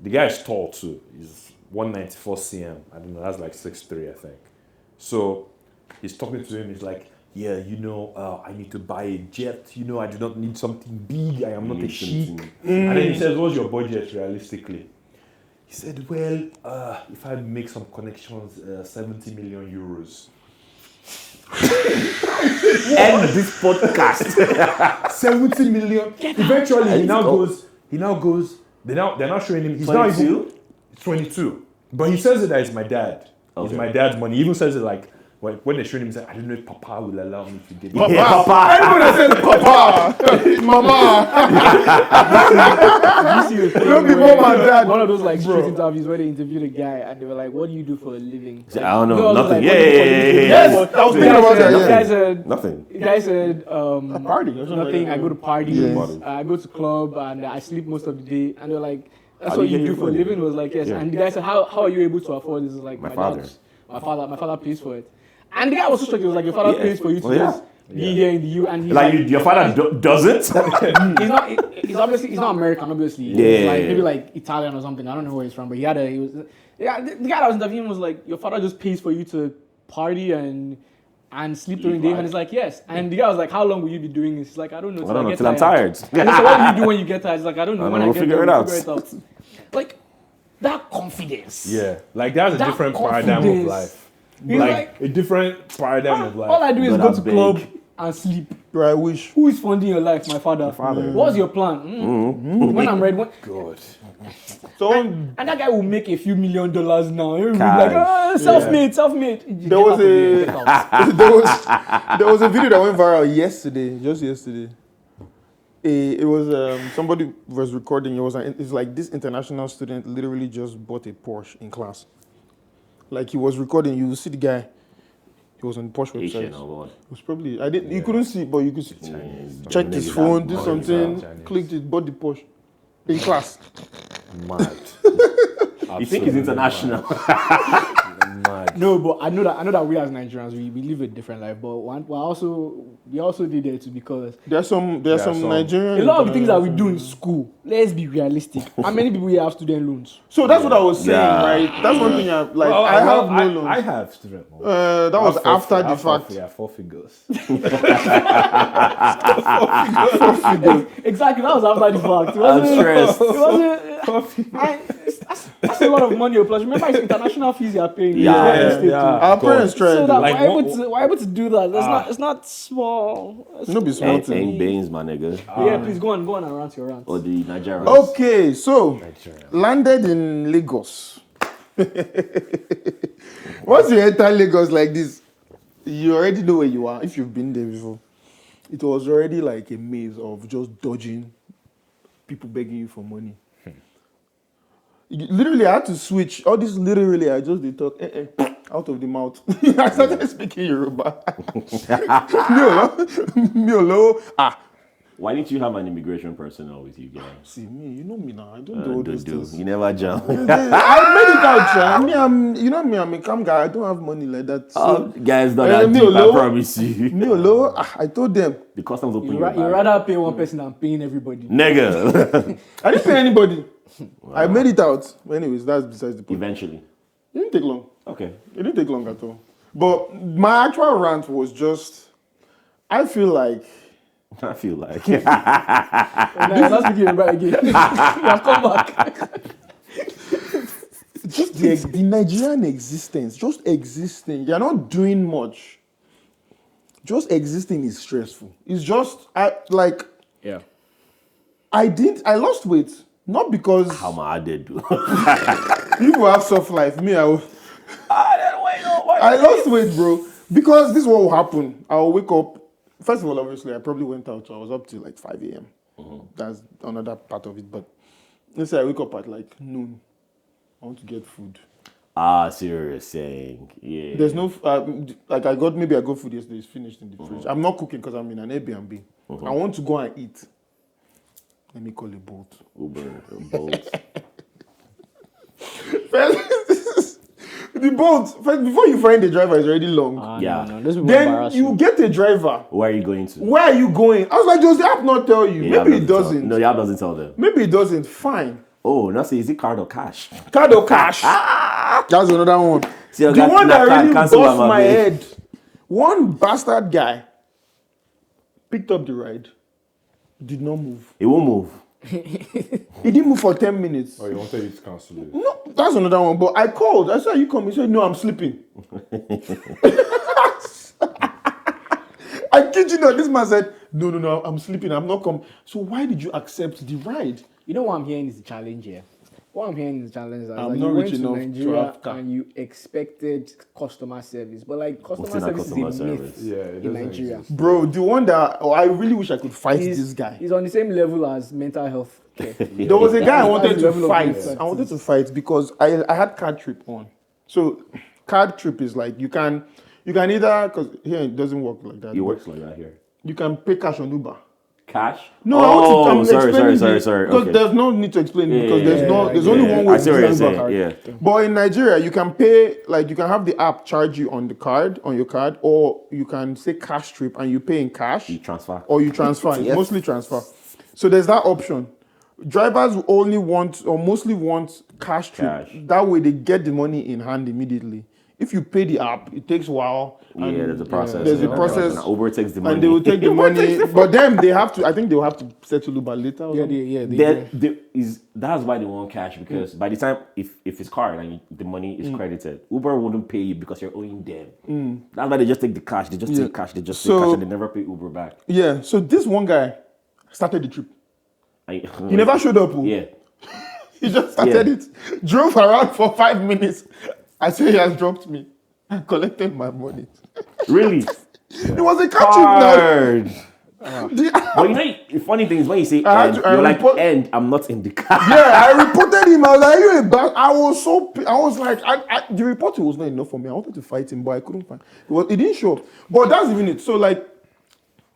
The guy is tall too. He's 194 cm. I don't know. That's like 6'3", I think. So he's talking to him. He's like, "Yeah, I need to buy a jet. I do not need something big. I am not a need sheik." something- And then he says, "What's your budget realistically?" He said, "Well, if I make some connections, 70 million euros." end this podcast. 70 million. Eventually, he now go. goes. They're now showing him. He's now even 22? 22. But he says it that it's my dad. Okay. It's my dad's money. He even says it like when they showed him, he's like, I don't know if Papa will allow me to get it. Yeah, Papa. Everybody says Papa, Mama. Don't be mom and dad. One of those like street interviews where they interviewed a guy and they were like, "What do you do for a living?" Like, I don't know, you all nothing. like, Yeah, "What do you do for a yeah, living?" yeah, yeah. Yes, I was The thinking guy about said- that. the guy Yeah. said, Nothing. the guy said, A party or something like nothing. that. I go to parties. Yeah. I go to club and I sleep most of the day. And they're like, "That's How what do you you get do your for a money?" living?" Was like, "Yes." Yeah. And the guy said, "How are you able to afford this?" Is like, My father. My father pays for it. And the guy was so shocked. He was like, "Your father Yeah. pays for you to Well, yeah. just be here in the U." And he's Like, like, your father doesn't? he's not. He's obviously he's not American. Obviously, Yeah. He's like maybe like Italian or something. I don't know where he's from, but he was. Yeah, the guy that was interviewing was like, "Your father just pays for you to party and sleep during the day." And he's like, "Yes." And the guy was like, "How long will you be doing this?" He's like, "I don't know. I don't know, get till I'm tired. And he said, "What do you do when you get tired?" He's like, "I don't know. I When know, I we'll get figure there, it we'll out." figure it out." Like that confidence. Yeah, like that's a That different paradigm of confidence. life. He's Like a different paradigm of life. all I do is But go I'm to big. club and sleep. Bro, I wish. Who is funding your life? My father. What's your plan? When I'm ready. God. So And that guy will make a few $1 million now. He'll be Cash. like, self-made. there was there was a video that went viral just yesterday. It was somebody was recording. It's like this international student literally just bought a Porsche in class. Like he was recording, you see the guy. He was on the Porsche website. Asian or what? It was probably you couldn't see it, but you could see. Chinese. Checked his Niggas phone, have did money. something, Chinese. clicked it, bought the Porsche in class. Mad. You think it's international? Mad. No, but I know that we as Nigerians we live a different life, but we also did it too because There's some Nigerian. a lot of the things that we do in school. Let's be realistic. How many people here have student loans? So that's what I was saying, Yeah. right? That's one thing I like. Well, I have no loans. I have student loans. That was after the fact. Yeah, 4 figures. Exactly, that was after the fact. It I'm wasn't- stressed. It wasn't. That's a lot of money. Plus, remember, it's international fees you are paying. Our parents tried. So that Like, we're able to do that. It's not small. No be small Ain't thing. Baines, my nigga. Yeah, please go on and rant your rant. Or the Nigerians. Okay, so Nigeria. landed in Lagos. Once you enter Lagos like this, you already know where you are. If you've been there before, it was already like a maze of just dodging people begging you for money. Literally, I had to switch. All this literally, I just did talk out of the mouth. I started speaking Yoruba. Miolo. Why didn't you have an immigration personnel with you guys? See me, you know me now. I don't do all those things. You never jump. I made it out, John. I'm a calm guy. I don't have money like that. So, Guys, not that deep, I promise you. Miolo, I told them. The customs open You your bag. rather pay one person than paying everybody. Nigga. I didn't pay anybody. I made it out. Anyways, that's besides the point. Eventually. It didn't take long. Okay. It didn't take long at all. But my actual rant was just, I feel like I feel like. Let's begin right again. You have come back. just the Nigerian existence, just existing, you're not doing much. Just existing is stressful. It's just, I lost weight. Not because How much I did do. people have soft life. Me, I lost weight, bro. Because this is what will happen. I'll wake up. First of all, obviously, I probably went out. So I was up till like 5 a.m. That's another part of it. But let's say I wake up at like noon. I want to get food. See what you're saying. Yeah. There's no, I got food yesterday. It's finished in the fridge. I'm not cooking because I'm in an Airbnb. I want to go and eat. Let me call a Bolt. Uber, Bolt. The Bolt, first, before you find the driver, it's already long. Yeah. No, those people Then embarrass you get a driver. Where are you going to? Where are you going? I was like, does the app not tell you? The app Maybe it tell- doesn't. No, the app doesn't tell them. Maybe it doesn't. Fine. Oh, now say, is it card or cash? Card or cash? That's another one. See, The one that really bust my head. One bastard guy picked up the ride, did not move. It won't move. He didn't move for 10 minutes. Oh, you wanted you to cancel it? No, that's another one. But I called. I said, "You come?" He said, "No, I'm sleeping." I kid you not. This man said, "No, I'm sleeping. I'm not coming." So why did you accept the ride? You know what I'm hearing is the challenge here. What I'm hearing is the challenge is I'm like not you went rich to enough to Nigeria have car. and you expected customer service, but like What's customer in that service customer is a myth service? Yeah, it in doesn't Nigeria. exist. Bro, the one that I really wish I could fight this guy. He's on the same level as mental health care. There was a guy I wanted That's the to level of fight. respect. I wanted to fight because I had card trip on. So card trip is like you can either, because here it doesn't work like that. It works like that here. You can pay cash on Uber. Cash? No, Oh, I'm sorry. explaining this Sorry. because Okay. there's no need to explain it because there's only one way I to see what you're use Uber saying. card. Yeah. But in Nigeria, you can pay, like you can have the app charge you on your card, or you can say cash trip and you pay in cash. You transfer. Or you transfer. It's Yes. mostly transfer. So there's that option. Drivers only want or mostly want cash trip. Cash. That way they get the money in hand immediately. If you pay the app, it takes a while. Yeah, there's a process. There's a process. And Uber takes the money. And they will take the money, but then they have to. I think they will have to settle Uber later. Or something. That's why they want cash, because by the time if it's card and the money is credited, Uber wouldn't pay you because you're owing them. That's why they just take the cash. They just take cash. They just take cash and they never pay Uber back. Yeah. So this one guy started the trip. He He never showed up. Yeah. He just started it. Drove around for 5 minutes. I say he has dropped me. I collected my money. Really? It was a car trip now. But you know, the funny thing is when you say I had end, to- I you're like, report- end, I'm not in the car. Yeah, I reported him. I was like, you a bad. I was like, the reporting was not enough for me. I wanted to fight him, but I couldn't find. It didn't show up. But that's even it. So like,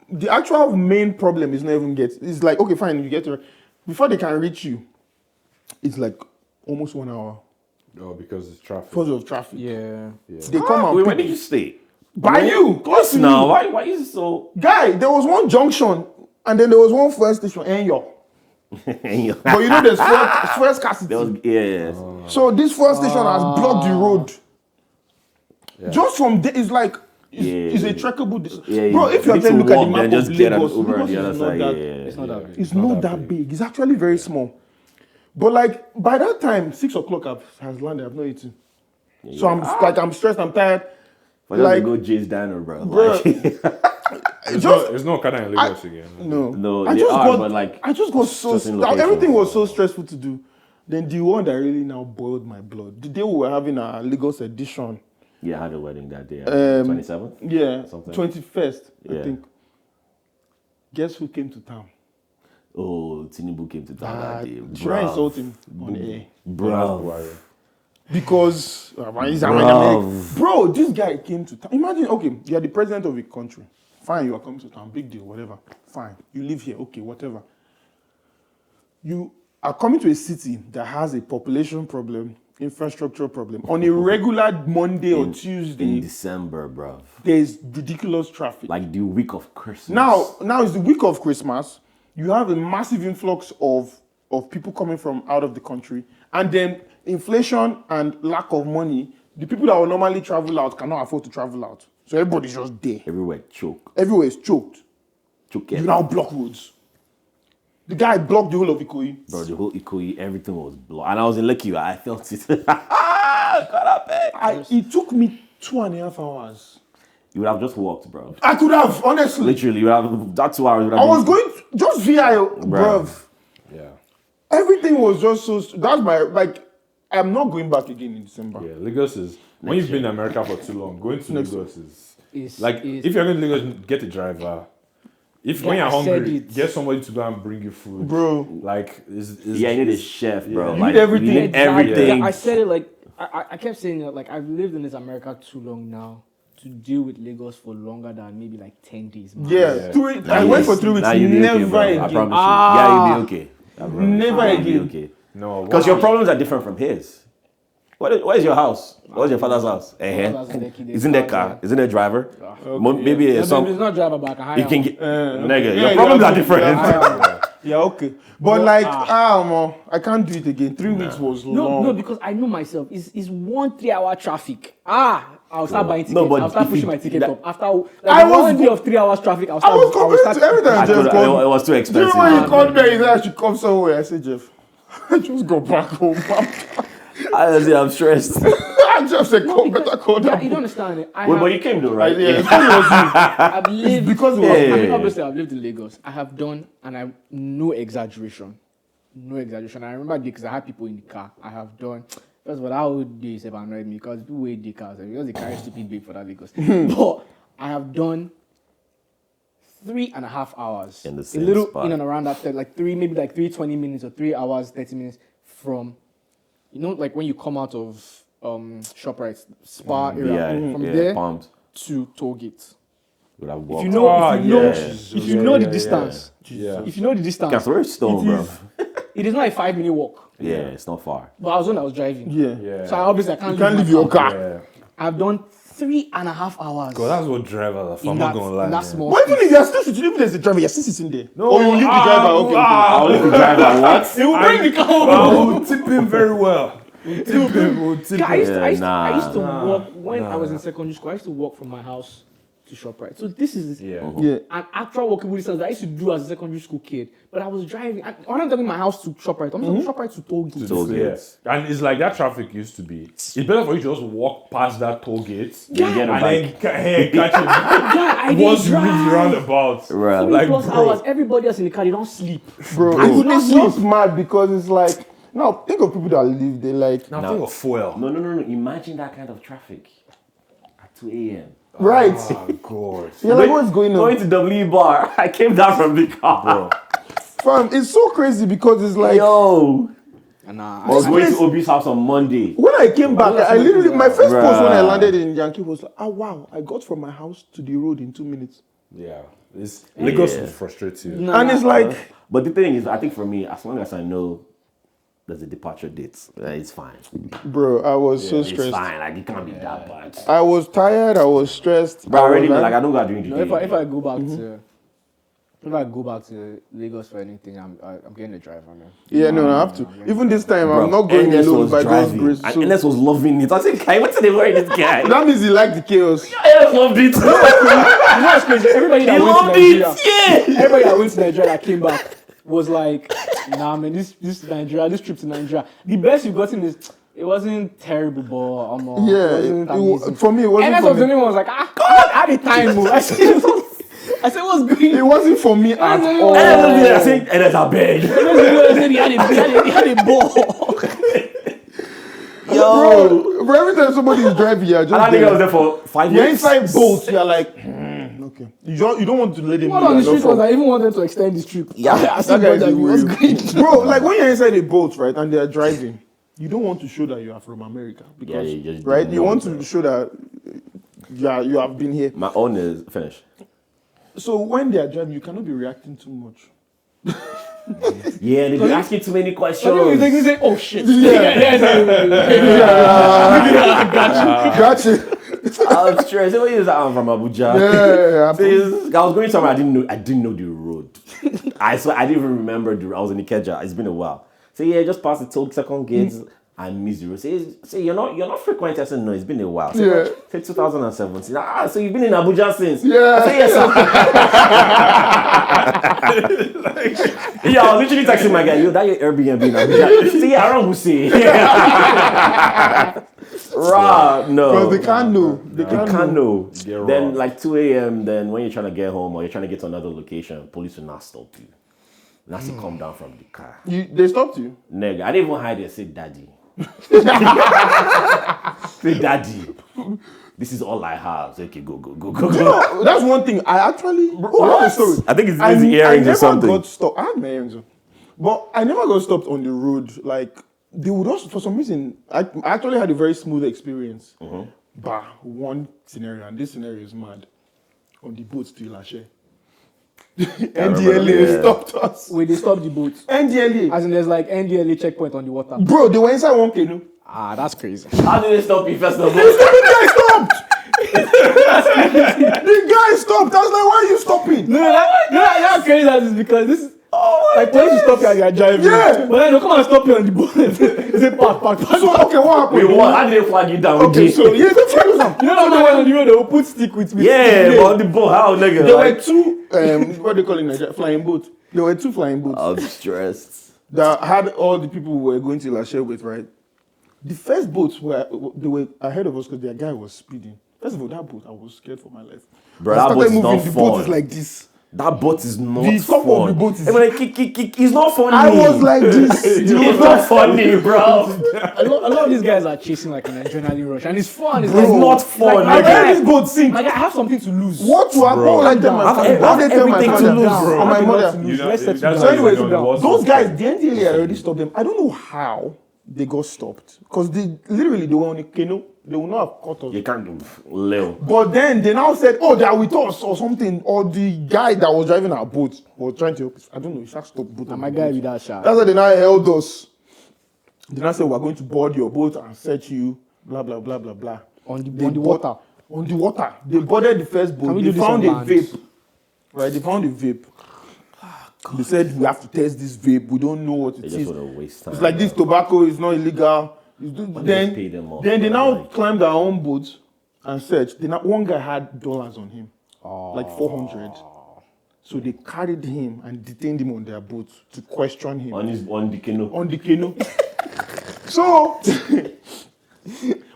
the actual main problem is not even it's like, okay, fine, you get to, before they can reach you, it's like almost 1 hour Oh, because it's traffic. because of traffic. Yeah. They come and Wait, where pick did you stay? by you. Close to No, you. why is it so? Guy, there was one junction and then there was one fuel station, Enyo. But you know there's fuel scarcity. There was, yeah. So this fuel station has blocked the road. Just from there, it's like it's a trackable distance. Yeah, Bro, if you need actually to look at the walk, map then of just get an Lagos, Uber on Lagos the other is side. not that, It's not that big. it's not that big. It's actually very small. But like by that time, 6 o'clock has landed. I've not eaten. So I'm stressed. I'm tired. For them Like- to go Jay's Diner, bro. Bro, Like, There's no Okada in Lagos again. no, I they just are, got, but like, I just got so certain locations. everything was so stressful to do. Then the one that really now boiled my blood. The day we were having a Lagos edition. yeah, I had a wedding that day. 27th? Yeah, Something. 21st, I Yeah. think. Guess who came to town? Oh, Tinubu came to town that day. Should I insult him on air? Bro. Because bro, this guy came to town. Imagine, okay, you are the president of a country. Fine, you are coming to town, big deal, whatever. Fine, you live here, okay, whatever. You are coming to a city that has a population problem, infrastructure problem. On a regular Monday or In Tuesday, December, bro. there's ridiculous traffic. Like the week of Christmas. Now it's the week of Christmas. You have a massive influx of people coming from out of the country, and then inflation and lack of money. The people that will normally travel out cannot afford to travel out, so everybody's just there. Everywhere choke. Everywhere is choked. Choke You it. now block roads. The guy blocked the whole of Ikoyi. Bro, the whole Ikoyi, everything was blocked. And I was in Lekki, I felt it. God, I beg. It took me 2.5 hours. You would have just walked, bro. I could have, honestly. Literally, you would have, that 2 hours would have I been- was going just VI, bruv. Yeah. Everything was just so. That's my like. I'm not going back again in December. Yeah, Lagos is, when you've been in America for too long, going to Lagos is, It's- like, it's- if you're going to Lagos, get a driver. When Yeah, you're I said hungry, it. get somebody to go and bring you food. Bro. Like, Yeah, you need a chef, bro. You Like, need everything. You need Exactly. everything. Yeah, I said it like I kept saying it like I've lived in this America too long now to deal with Lagos for longer than maybe like 10 days. Man. Yeah, 2 weeks. I went for 3 weeks. Now you'll be Never okay, bro. I again. promise you. Yeah, you'll be okay. I promise. Never You'll be again. okay. No, Because your problems are different from his. Where's your house? Where's your father's house? father's in Lekki, Isn't there car? Isn't there driver? Maybe Yeah, some. it's not driver, but I can hire You can him. get. Nigga, Yeah, your problems yeah, are different. Yeah, okay. But like, man, I can't do it again. 3 weeks was long. No, because I know myself. It's 1 3-hour traffic. I'll start buying tickets. No, but I'll start if pushing you- my ticket that- up. After I was 1 day go- of 3 hours traffic, I'll I start. was I'll convinced start. every time Jeff It called. was too Do you expensive. know when he called me? He said I should come somewhere. I said, Jeff, I just go back home. Honestly, I'm stressed. I just said, call better call Yeah, that. you don't understand it. Wait, but you came though, right? Yeah, it's funny it was you. I've lived because it was- I mean, Yeah. obviously I've lived in Lagos. I have done, and I no exaggeration. I remember because I had people in the car. I have done. First of all, that old days have annoyed me because people wait the cars because they carry stupid big for that Lagos. But I have done 3.5 hours. In the a same little spot. in and around that, like 20 minutes or 3 hours, 30 minutes from, like when you come out of ShopRite, Spa area, from there Pumped. to Tollgate. Would have If walked. you know, yeah. the distance, Yeah. if you know the distance, That's where it's stone, bro. it is not a 5-minute walk. Yeah, it's not far. But I was when I was driving. Yeah. Yeah. So obviously I can't You can't leave my your car. Yeah. I've done 3.5 hours. God, that's what drivers are for. in I'm that, not gonna lie. in that man. small But even space. if you're still sitting, even if there's a driver, you're still sitting there. No, Or you leave the driver. Okay. I'll leave the driver. What? He will bring the car I home. will tip him very well. Yeah, I used to Nah. walk when I was in secondary school. I used to walk from my house to ShopRite. So this is Yeah. Yeah. an actual walkable distance that I used to do as a secondary school kid. But I was driving. When I'm talking my house to ShopRite, I'm talking ShopRite to Toll Gate. Toll Gate. Yes. And it's like that traffic used to be. It's better for you to just walk past that toll gate Yeah. Get a and bike. then catch it. Yeah, I Once did you reach the drive. roundabout. Right. Like, Plus bro. hours. Everybody else in the car, they don't sleep. Bro, I could not it's sleep. not smart because it's like, now think of people that live, they like, Now think of fuel. No. Imagine that kind of traffic at 2 a.m. right? Oh, God. You're like, what's going Going on? to W Bar. I came down from the car. Fam, it's so crazy because it's like, Yo. Nah, I was going place- to Obi's house on Monday. when I came back, I literally, my first post when I Bruh. landed in Yankee was like, oh wow, I got from my house to the road in 2 minutes. Yeah. Lagos Yeah. will frustrate you. And it's like, But the thing is, I think for me, as long as I know there's a departure date, it's fine. bro, I was so It's stressed. fine. Like, it can't be that bad. I was tired, I was stressed. But I already know, was like, I don't got during the No, day. if I go back to Lagos for anything, I'm getting a driver, man. yeah, no, I have to. Even this time, I'm not going Ernest alone was by God's driving, grace. and So, Ernest was loving it. I said, "Kai, what's the word this guy?" that means he liked the chaos. Ernest loved it. You know what's crazy? Everybody He that went loved to Nigeria, it. Yeah. everybody that went to Nigeria that came back was like, nah, man, this trip to Nigeria. The best you got in is, it wasn't terrible, but Yeah, it wasn't amazing. for me, it wasn't And for was the me. only one was like, at the time, I said, what's going It on? wasn't for me at all. I said, Ernest, I beg. He had a ball. Bro, every time somebody is driving, you're just And I think I was there. there for 5 You're years. inside boats, you're like, okay. You don't want to let him One know on the you're not street was from- I even wanted to extend this trip. Yeah. I That guy is a was weird. great. Bro, like when you're inside a boat, right, and they're driving, you don't want to show that you are from America. Because, you just right, don't you know, want bro. to show that you have been here. My own is finished. So when they are driving, you cannot be reacting too much. Yeah, they be asking too many So questions. they say, oh shit. Gotcha. I was stressed. What is that? I'm from Abuja. Yeah. This- I was going somewhere. I didn't know the road. I didn't even remember the road. I was in Ikeja. It's been a while. So yeah, just past the toll second gate and miss the road. Say you're not frequent. I said no. It's been a while. Say, Yeah. Say 2017. So you've been in Abuja since? Yeah. I said yes. Sir. Yeah, I was literally texting my guy. Yo, that your Airbnb in Abuja. Say yeah, I don't know who say. Rah, no. Because they can't know. They You can't can't know. know. Get Then robbed. like 2 a.m. Then when you're trying to get home or you're trying to get to another location, police will not stop you. Not to come down from the car. They stopped you. Nigga, I didn't even hide it. Say daddy. Say daddy. This is all I have. Say, okay, go. No, that's one thing. I actually. I have a story. I think it's I earrings or never something. got stopped. I had my earrings on. But I never got stopped on the road. Like, they would also, for some reason, I actually had a very smooth experience. But one scenario, and this scenario is mad. On the boat to Ilashe. NDLA yeah. stopped us. Wait, they stopped the boat. NDLA. As in, there's like NDLA checkpoint on the water. Bro, they were inside one canoe. That's crazy. How did they stop you first of all? The guy stopped! The guy stopped! I was like, why are you stopping? No, that's crazy. That is because this is. Like, police will stop you as you're driving. Yeah. But then they'll come and stop you on the boat. They say, park. So, okay, what happened? Wait, what? How did they flag you down? Okay, so, yeah, let me tell you something. You know, the one on the road, they will put stick with me. Yeah, but on the boat, how nigga? There were two, what do they call it in Nigeria? Flying boats. There were two flying boats I'm stressed. that had all the people we were going to Lashe with, right? The first boats they were ahead of us because their guy was speeding. First of all, that boat, I was scared for my life. Bro, I that started boat is moving, not the boat fun. is like this. That boat is not The top fun. of the boat is- Hey, like, kick. It's not funny. I was like this. It's not funny, bro. A lot of these guys are chasing like an adrenaline rush, and it's fun. It's It's like, not fun, Like, nigga. When this boat sink, Like, I have something to lose. what will happen? What will I tell my I've- father? I've What will they tell my everything to father? lose, Or bro. my I've mother? nothing to lose. You know, Let's settle that's down. So how anyways, you know the worst those is guys, fun. the NDLA already stopped them. I don't know how they got stopped. Because they were on a canoe. They would not have caught us. You can't do Lil. But then they now said, oh, they are with us or something. Or the guy that was driving our boat was trying to help us. I don't know. He started stopped both of My the guy boats. with that shot. That's why they now held us. They now said, we're going to board your boat and search you. Blah, blah, blah, blah, blah. On the They water. On the water. They boarded the first boat. Can we They do this found a on land? vape. Right? They found a vape. They said, we have to test this vape. We don't know what They it just is. want to waste time. It's like this tobacco is not illegal. Then pay them off, they now like- climbed our own boat and searched. One guy had dollars on him, like 400. So they carried him and detained him on their boat to question him On the canoe. on the canoe. So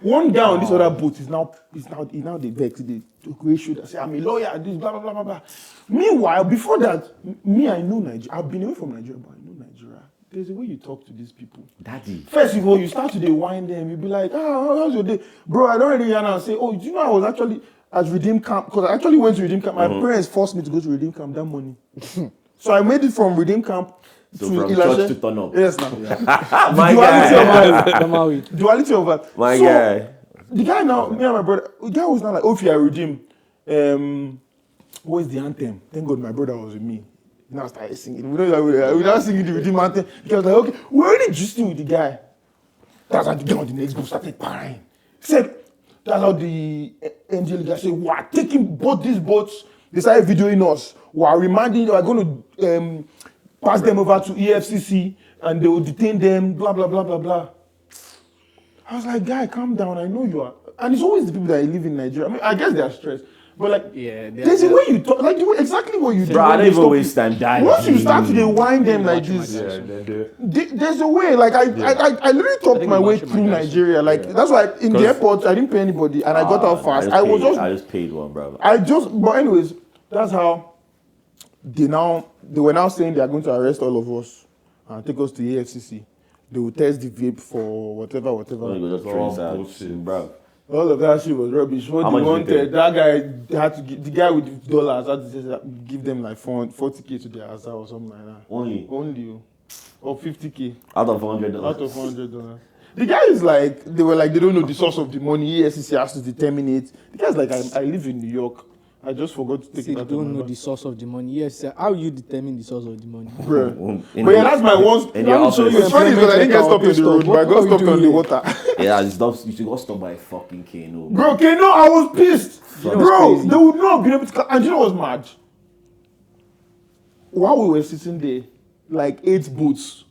one guy on this other boat is now the vex. They great shoulder say, I'm a lawyer, this blah blah blah blah blah. Meanwhile, before that, I know Nigeria. I've been away from Nigeria, but I know Nigeria. There's a way you talk to these people. Daddy. First of all, you start to wind them. You be like, how's your day? Bro, I don't really hear now say, do you know I was actually at Redeem Camp? Because I actually went to Redeem Camp. My parents forced me to go to Redeem Camp that morning. So I made it from Redeem Camp So to from Ilashe. church to turn up. Yes, now. My Duality guy. of that. Duality of that. My So, guy. The guy now, me and my brother, the guy was now like, if you are Redeem, what's the anthem? Thank God my brother was with me. Now I started singing. We now singing the Redeem anthem. He was like, okay, we're already gisting with the guy. That's how the guy on the next boat started parrying. He said, that's how the angel guy said, we're taking both these boats. They started videoing us. We're reminding, we're going to pass them over to EFCC and they will detain them, blah, blah, blah, blah, blah. I was like, guy, calm down. I know you are. And it's always the people that live in Nigeria. I mean, I guess they are stressed. But like, there's a way you talk, like exactly what you do. Bro, I don't even waste time dying. Once you start to wind them like this, there's a way. Like I literally talked my way through Nigeria. Like that's why in the airport I didn't pay anybody and I got out fast. I just paid one, bro. But anyways, that's how they were now saying they are going to arrest all of us and take us to AFCC. They will test the vape for whatever. Bro. All of that shit was rubbish. What they wanted, that guy had to give, the guy with the dollars had to give them like 40K to their asa or something like that. Only or 50K. out of $100. Out of $100. The guy is like, they don't know the source of the money. EFCC has to determine it. The guy's like, I live in New York. I just forgot to take it out. They don't know the source of the money. Yes, sir. How you determine the source of the money? Bro. But yeah, that's my worst. It's funny because I didn't get stopped in the road, but I got stopped on the water. Yeah, you should go stop by fucking Kano. Bro, I was pissed. Bro, they would not be able to. And you know what's mad? While we were sitting there, like 8 boats.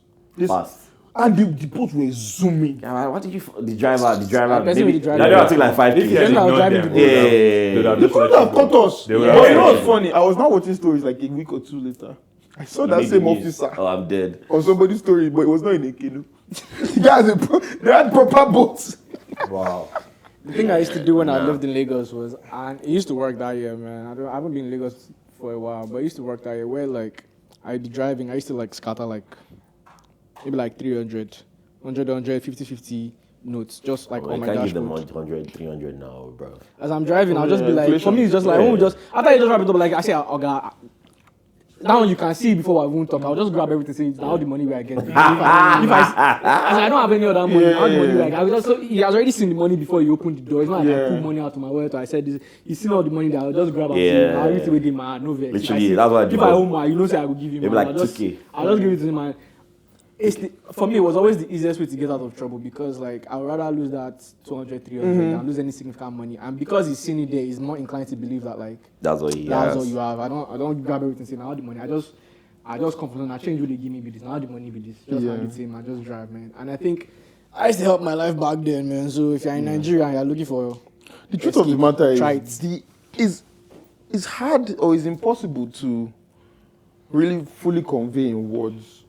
Fast. And the boats were zooming. Yeah, what did you? The driver. Maybe the driver. I took like 5 If you kilos. had I was ignored driving them, the they would have They just could let have you go. caught us. They But would you have know let what's funny? I was not watching stories like a week or 2 later. I saw that Maybe same me. officer Oh, I'm dead. on somebody's story, but it was not in a canoe. They had proper boats. Wow. The thing I used to do when I lived in Lagos was, and it used to work that year, man. I haven't been in Lagos for a while, but it used to work that year where like I'd be driving, I used to like scatter like maybe like 300, 100, 50 notes, just like on my I can't give them dashboard. 100, 300 now, bro. As I'm driving, I'll just be like, inflation. for me, it's just like, Yeah. after you just wrap it up, like I say, okay, now you can see before I won't talk. I'll just grab everything, say, now the money where I get. If I don't have any other money, now the money where I get. I will just, so he has already seen the money before he opened the door. It's not like I pull money out of my wallet. I said, this, he's seen all the money that I'll just grab and see. I'll read it with him, no vex. Literally, that's what I do. If I own my, you know, say I will give him. Maybe like 2K. I'll just give it to him. For me, it was always the easiest way to get out of trouble because, like, I would rather lose that 200, 300 than lose any significant money. And because he's seen it there, he's more inclined to believe that, like, That's all he that's has. all you have. I don't grab everything and say, now the money. I just confident. I change what they give me be this. Now the money be this. Just hand it to him. I just drive, man. And I think I used to help my life back then, man. So if you're in Nigeria and you're looking for The truth of the matter Try is, it's hard or it's impossible to really fully convey in words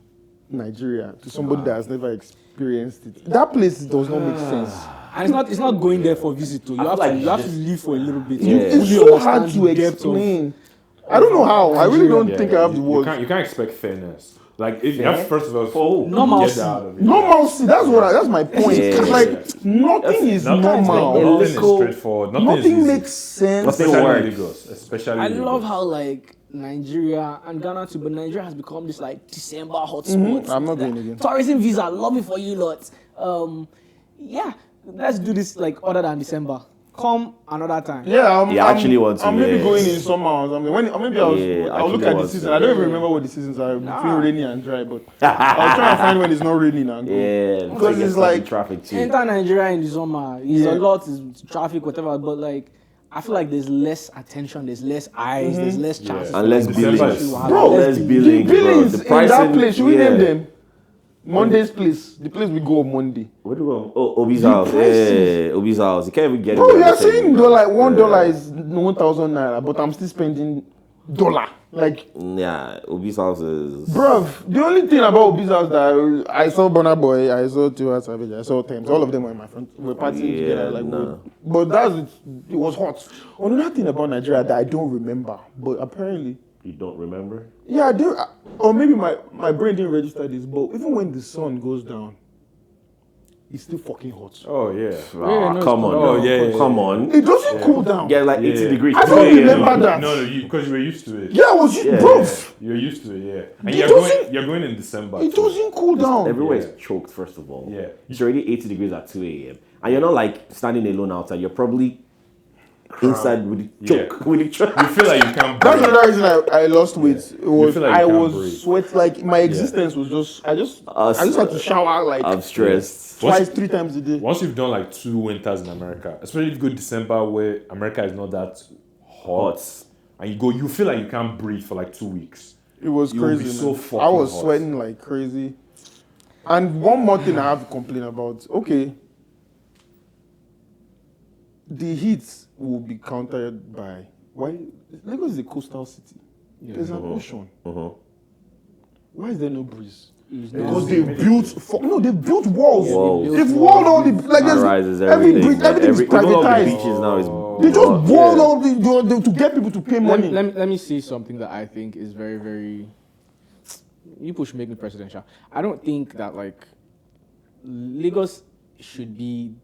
Nigeria to somebody that has never experienced it. That place does not make sense. and it's not going there for visit. You have like to you live just- for a little bit. Yeah. It's fully so hard understand to the depth of- explain. I don't know how. I really don't think I have the you words. can't expect fairness. Like if you have first of all, Normalcy. get that out of it. Normalcy, that's my point. Yeah. It's like nothing is normal. Nothing is Local- straightforward. Nothing Nothing is easy. makes sense. Nothing Especially works. Lagos. Especially I Lagos. love how like Nigeria and Ghana too, but Nigeria has become this like December hotspot. I'm not going again. Tourism visa, love it for you lot. Yeah, let's do this like other than December. Come another time. Yeah, You actually want to, I'm maybe yes. going in summer or something. I'll look actually at the want season. to, I don't even yeah. remember what the seasons are between rainy and dry, but I'll try and find when it's not raining and go. Yeah, Because get it's stuck in like- traffic too. Enter Nigeria in the summer. It's Yeah. a lot, it's traffic, whatever, but like I feel like there's less attention, there's less eyes, there's less chances. And less December billings. is- Bro, less the billings, bro. billings The in pricing, that place, should we name them? Monday's place. The place we go on Monday. Where do we go? Oh, Obi's The house. prices. Yeah, Obi's house. You can't even get it. Bro, there you the are same saying way. $1 $1 is 1,000 naira, but I'm still spending $1. Like, Yeah, Obi's house is. bruv, the only thing about Obi's house that I saw Burna Boy, I saw Tiwa Savage, I saw Thames, all of them were in my front. We're partying Yeah, together. Like, nah. but it was hot. Another thing about Nigeria that I don't remember, but apparently, You don't remember? yeah, I do. Or maybe my brain didn't register this, but even when the sun goes down, it's still fucking hot. Oh yeah. Ah, no, come on. oh, now. yeah, Come on. It doesn't cool down. Get like 80 Yeah. degrees. I don't 2 a.m. remember that. No, because you were used to it. Yeah, I was Yeah. bro. You're used to it, yeah. And It doesn't- you're going in December. It too. doesn't cool down. Everywhere Yeah. is choked, first of all. Yeah. It's already 80 degrees at 2 a.m. And you're not like standing alone outside. You're probably inside with the choke. Yeah. With the choke. You feel like you can't That's breathe. another reason I lost weight. It was feel like I you can't was breathe. sweat like my existence was just I just had to shower like I'm stressed. twice, 3 times a day. Once you've done like 2 winters in America, especially if you go December where America is not that hot, and you feel like you can't breathe for like 2 weeks. It was You will crazy. be man. so fucking I was hot. sweating like crazy. And one more thing I have to complain about. Okay. The heat will be countered by why Lagos is a coastal city. There's an ocean. Why is there no breeze? Because they built walls. Walls. They've walled all the like there's Rises, every everything. bridge, everything's Even all the privatized. beaches now is. They just Yeah. walled all the to get people to pay money. Let me say something that I think is very, very. You push make me presidential. I don't think that like Lagos should be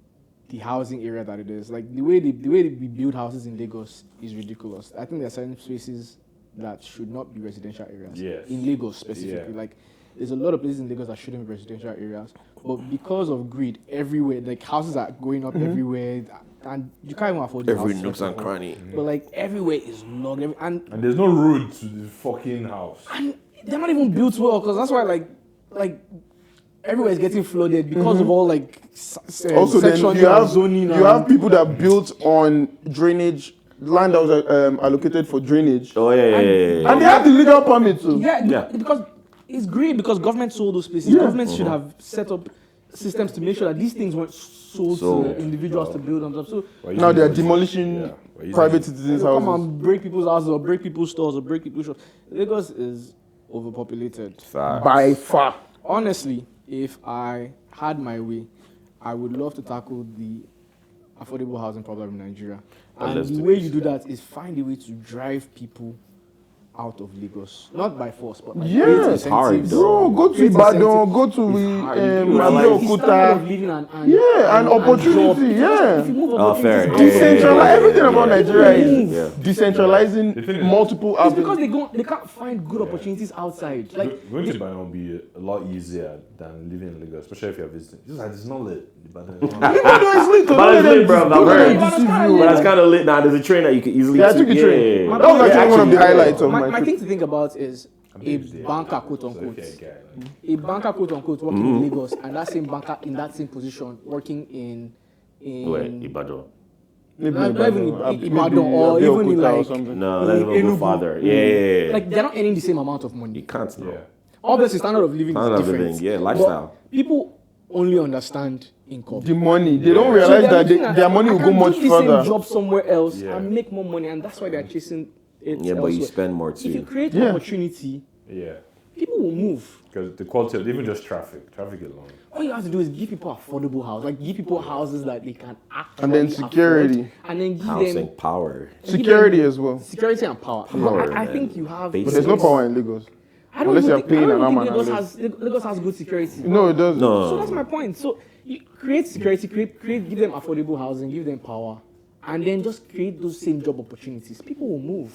the housing area that it is. Like the way we build houses in Lagos is ridiculous. I think there are certain spaces that should not be residential areas. Yes. In Lagos specifically, Yeah. like there's a lot of places in Lagos that shouldn't be residential areas, but because of greed, everywhere like houses are going up everywhere, and you can't even afford these Every houses, nooks first and of all. cranny. But like everywhere is logged, and And there's no road to the fucking house. they're not even built well, because that's why like everywhere is getting flooded because of all like Also, then section you have zoning. you have people that built on drainage land that was allocated for drainage, Oh, yeah. and they have the legal permit too. yeah, because it's great because government sold those places. Yeah. Government should have set up systems to make sure that these things weren't sold Sold. to individuals to build on top. So Now they are demolishing private citizens' come houses. and break people's houses or break people's stores or break people's shops. Lagos is overpopulated. By far. Honestly, if I had my way, I would love to tackle the affordable housing problem in Nigeria. And let's the do way this. you do that is find a way to drive people out of Lagos. Not by force, but by Yeah. create It's hard, incentives. though. Bro, go to Create Ibadan, incentives. go to hard. The Abeokuta. standard of living and Yeah, and opportunity, job. yeah. If you move Oh, fair. opportunities Yeah, outside- Decentralize everything about Nigeria is Yeah. decentralizing The thing is- multiple It's because avenues. they can't find good opportunities outside. Like Going to Ibadan will be a lot easier than living in Lagos, especially if you're visiting. It's not lit. Ibadan is not lit. Even though it's lit, But it's lit, bro. don't let them But it's deceive kinda you. But that's kind of lit now. There's a train that you can easily Yeah, I took the train. My That was point- actually one of the actually, highlights of my my thing trip. to think about is a Babes, yeah. banker, quote So unquote. if you're a guy, like, A banker, quote unquote, working in Lagos, and that same banker in that same position working in Wait, Ibadan. Maybe not even in maybe Ibadan or even in Abeokuta or like something. No, let's Enugu. go farther. Yeah. like they're not earning the same amount of You money. can't now. yeah. Obviously, standard of living Standard is of different. living, yeah, But lifestyle. people only understand income. The money, they don't So realize they're that looking at, their money I will go can much do the further. same job somewhere else Yeah. and make more money, and that's why they're chasing it. Yeah, but you elsewhere. spend more If you too. create Yeah. opportunity, Yeah. people will move. Because the quality of even just traffic alone. All you have to do is give people affordable houses, like give people houses that they can actually And then security. afford, and then give Housing them power. Security as well. security and power. Power, I man. think you have. Basic. But there's no power in Lagos. I don't unless even you're think, paying I don't an even arm think and Lagos has good security. No, it doesn't. No. So that's my point. So you create security, give them affordable housing, give them power, and then just create those same job opportunities. People will move.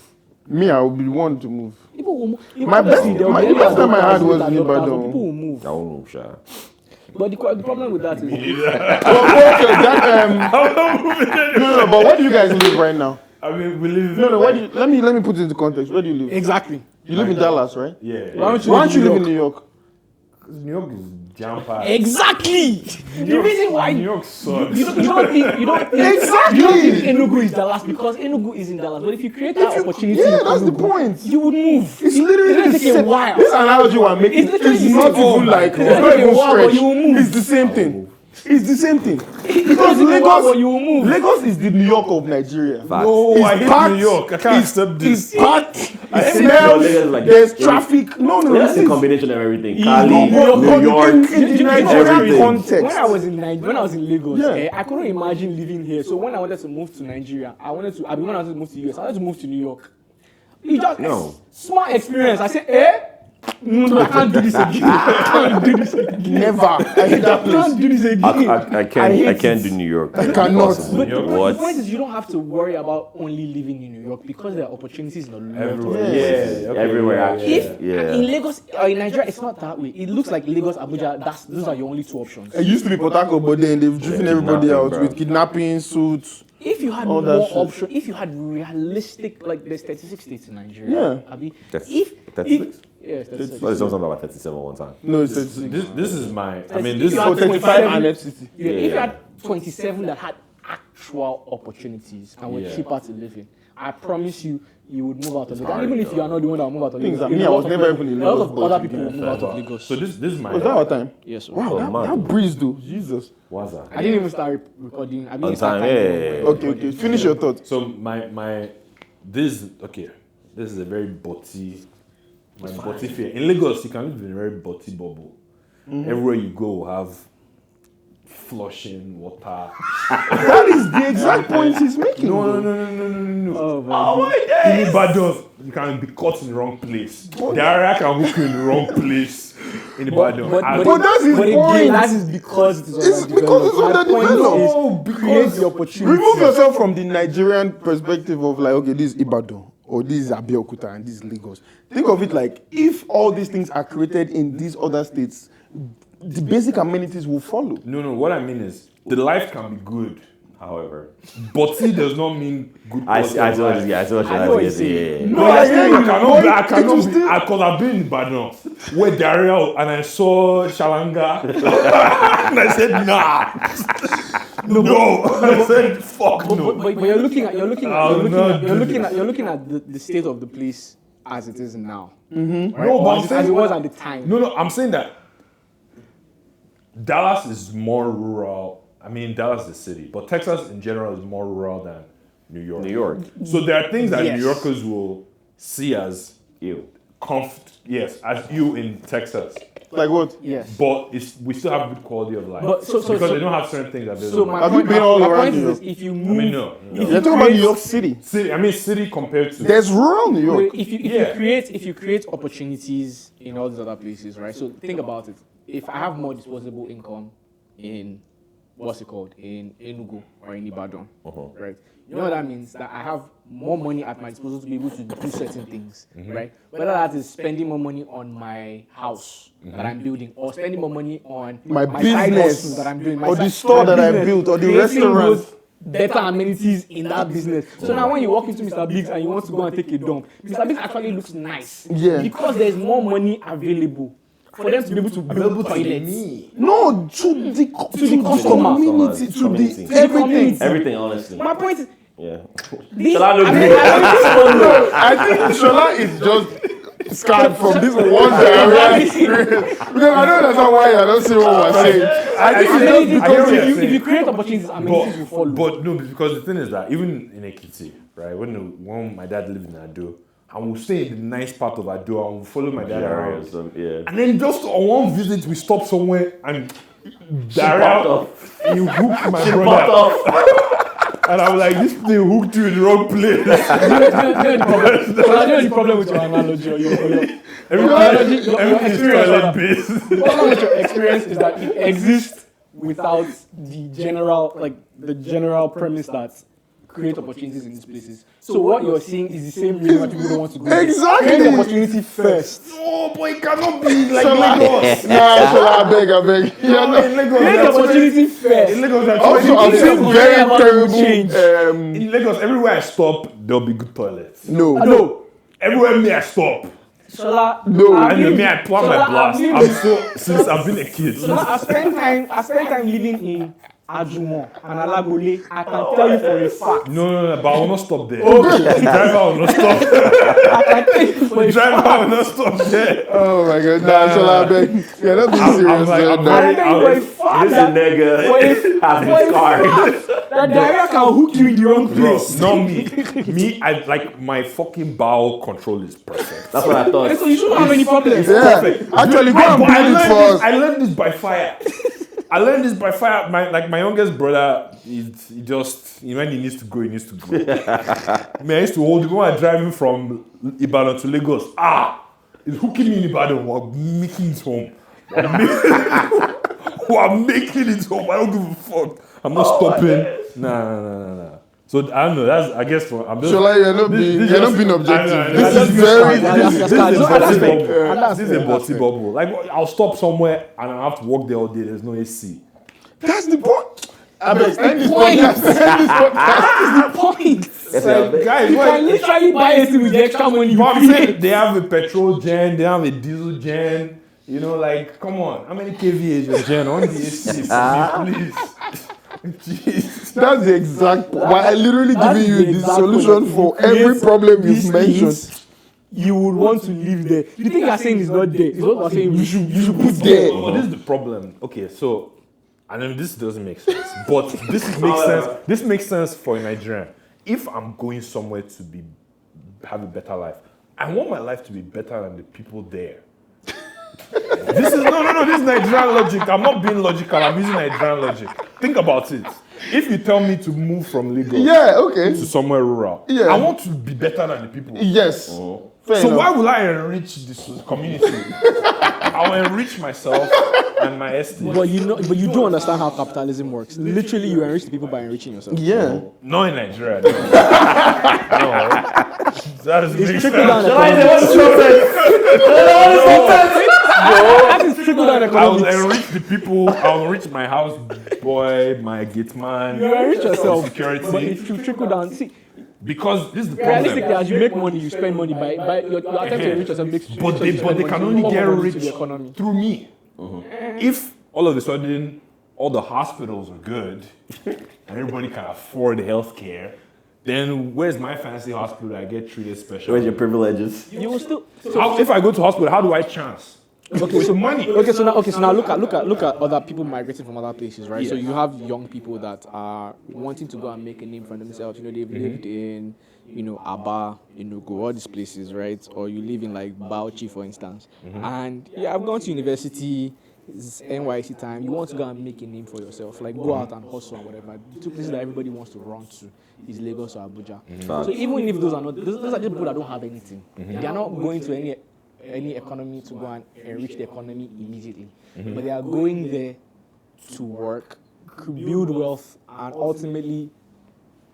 Me, I will be the one to move. People will move. My best- Obviously, there will my- be the best time I had adopters, was late in adopters, Ibadan. but people will move. I won't move, Sha. But the problem with that is No, but where do you guys live right now? I mean, we live. No, where do you, let me put it into context. Where do you live? exactly. You live in Dallas, right? Yeah. Why don't Why don't you live in New York? New York is jam-packed. Exactly. The reason why New York sucks. you don't think Exactly. you don't think Enugu is Dallas because Enugu is in Dallas. But if you create that opportunity, Yeah, in that's the Enugu, point. you would move. It's literally gonna the take a same. while. This analogy we're making It's literally is the not same. even like, It's it's not gonna take even a while, but stretch. you will move. It's the same thing. It's the same thing. Because Because Lagos, you will move. Lagos is the New York of Nigeria. Facts. No, It's I hate packed. New York. I can't accept this. It's packed. It Lagos smells. is like- There's traffic. No, That's this a is- combination of everything. No, Cali, but New York. in the Nigerian everything. context. When I was in Lagos, Yeah. I couldn't imagine living here. So when I wanted to move to Nigeria, when I wanted to move to US, I wanted to move to New York. It just No. small experience. I said, no, I can't do this again. I can't do this again. Never. I hate that I place. can't do this again. I hate can't it. do New York. I cannot. But the What? point is, you don't have to worry about only living in New York because there are opportunities in a lot. Everywhere. Yeah. Yeah. Okay, Everywhere, yeah, actually. yeah. If Yeah. in Lagos or in Nigeria, it's not that way. It looks like Lagos, Abuja. Those are your only two options. It used to be Port Harcourt, but then they've driven everybody kidnapping, out bro. with kidnapping, suits. If you had All more that shit. options, if you had realistic, like there's 36 states in Nigeria. Yeah. Abi, That's if 36? yes, 36. Well, there's something about 37 one time. No, it's This is my. I mean, If this you is had 35 and 27 FCT. Yeah, if you Yeah. had 27 that had actual opportunities and were Yeah. cheaper to live in, I promise you, you would move out of Lagos. And even if you are not the one that will move out of Things Lagos, that me, I was never even in a lot Lagos, of but other you people will get move out of Lagos. so this is my. Was that our time? Yes, sir. Wow, man. that breeze though. Jesus. What's that? I didn't even start recording. I On didn't start time, yeah. Okay. Finish your thoughts. So this is a very butty. My butty fear. In Lagos, you can live in a very butty bubble. Everywhere you go, will have flushing water. That is the exact point he's making. No. Oh, my In Ibadan, you can be caught in the wrong place. The area can hook you in the wrong place. In Ibadan. But that's his But point. again, that is because it is It's because it's My point underdeveloped. is create the opportunity. Remove yourself from the Nigerian perspective of like, okay, this is Ibadan or this is Abeokuta and this is Lagos. Think of it like if all these things are created in these other states, the basic amenities will follow. No. What I mean is, the life can be good. However, Butty does not mean good. I see what life. you're I know what saying. you're saying. No, I hear you. I cannot It will be, still- because I've been in Ibadan where diarrhea and I saw Shalanga and I said nah. No. I said fuck no. But you're looking at the state of the place as it is now. Right? No, but I'm as saying it was at the time. No, I'm saying that Dallas is more rural. I mean, Dallas is a city, but Texas in general is more rural than New York. New York. So there are things that Yes. New Yorkers will see as You. as you in Texas. Like what? Yes. But we still have good quality of life. But so- because so- they don't have certain things that they So don't. my Have you point, been all my around point New is York? if you I move, mean, no. You're talking about New York City. City compared to. There's rural New York. if you create opportunities in all these other places, right? So think about it. If I have more disposable income in in Enugu or in Ibadan, right? You know what that means? That I have more money at my disposal to be able to do certain things, right? Whether that is spending more money on my house that I'm building, or spending more money on My side business, hustle that I'm doing, or the store that I business, built, or the creating restaurant. those better amenities in that business. So now when you walk into Mr. Biggs and you want to go and take a dump, Mr. Biggs actually looks nice. Yeah. Because there's more money available for them to be able to build toilets. No, to the customer. community, to Community. the everything. community. Everything, honestly. My point is, Yeah. this, Shall I look I good? mean, I I think Shola is just scarred from this one diarrhea experience. Because I don't understand why I don't see what we're saying. I think it's just I hear because what you're if saying. you create opportunities, amenities will follow. But no, because the thing is that even in Ekiti, right, when my dad lived in Ado, I will stay in the nice part of Ado, I will follow my dad around. Yeah. And then just on one visit, we stopped somewhere and popped diarrhea, off. he hooked my Popped brother. off. And I'm like, this thing hooked you in the wrong place. the problem with your analogy or your Everything your is experience, toilet rather. based. The problem with your experience is that it exists without the general premise that create opportunities in these places. So what you're seeing is the same reason why people don't want to go there. Exactly. Create the opportunity first. No, but it cannot be like Shola, Lagos. Shola, I beg. No, in Lagos, Create the that's where- opportunity first. in Lagos, that's Also, where- I'm seeing Change. very Change. terrible. in Lagos, everywhere I stop, there'll be good toilets. No. No. Everywhere me I stop, Shola, No. I know me, I plan my Shola, blast. Since I've been a kid. Shola, I spent time living in Ajumo and Alagbole. I can tell you for a fact. No, but I will not stop there. The driver will not stop. I can tell you for a The driver fact. will not stop there. Oh my God. Nah, Shola, I beg. You're not being serious. I'm no. I can tell you for a fact This that nigga has his card. that diarrhea can hook you in the wrong Bro, place. not me. Me, I like my fucking bowel control is perfect. That's what I thought. So you shouldn't have any problems. Yeah. Actually, go and But build it for us. I learned this by fire. I learned this by fire. My youngest brother, he just when he needs to go, he needs to go. Man, I used to hold him when I'm driving from Ibadan to Lagos. It's hooking me in Ibadan. We're making it home. We're making it home. I don't give a fuck. I'm not stopping. Nah. So I don't know. That's I guess I'm just. Shola, you're not being objective. This This is very. This is a bossy bubble. Like I'll stop somewhere and I have to walk there all day. There's no AC. That's the point. I beg, end this podcast. End this podcast. Point. Like, guys, You can literally buy it with the extra money. But I'm saying they have a petrol gen, they have a diesel gen. You know, like, come on, how many kVA is your gen on the AC? Please. Jeez. That's the exact point. Why I literally That's giving you the the exact solution point. for You every create problem these you've mentioned. things, you would want to live there. The thing you're saying is not there. It's what we're saying. You should put there. But this is the problem. Okay, so, and then this doesn't make sense. But this makes sense. This makes sense for a Nigerian. If I'm going somewhere to have a better life, I want my life to be better than the people there. This is Nigerian logic. I'm not being logical. I'm using Nigerian logic. Think about it. If you tell me to move from Lagos Yeah, okay. to somewhere rural, Yeah. I want to be better than the people. Yes. Fair So enough. why will I enrich this community? I'll enrich myself and my estate. But you do understand how capitalism works. Literally, you enrich the people by enriching yourself. Yeah. Not in Nigeria. No. That is It's trickle down I will enrich the people. I'll enrich my house boy, my gate man. You enrich yourself, but security. it should trickle down. See, Because this is the realistically, problem. as you make money, you spend money by your attempt to enrich yourself makes. But they can only get rich the economy. through me. If all of a sudden all the hospitals are good and everybody can afford healthcare, then where's my fancy hospital? I get treated special. Where's your privileges? You will still. If I go to hospital, how do I chance? Okay, so money. So now look at other people migrating from other places, right? So you have young people that are wanting to go and make a name for themselves. You know, they've lived in, Aba, Enugu, all these places, right? Or you live in like Bauchi, for instance. And I've gone to university. It's NYC time. You want to go and make a name for yourself, like go out and hustle or whatever. The two places that everybody wants to run to is Lagos or Abuja. So even if those are those are just people that don't have anything. They are not going to any economy to go and enrich the economy immediately. But they are going there to work, build wealth, and ultimately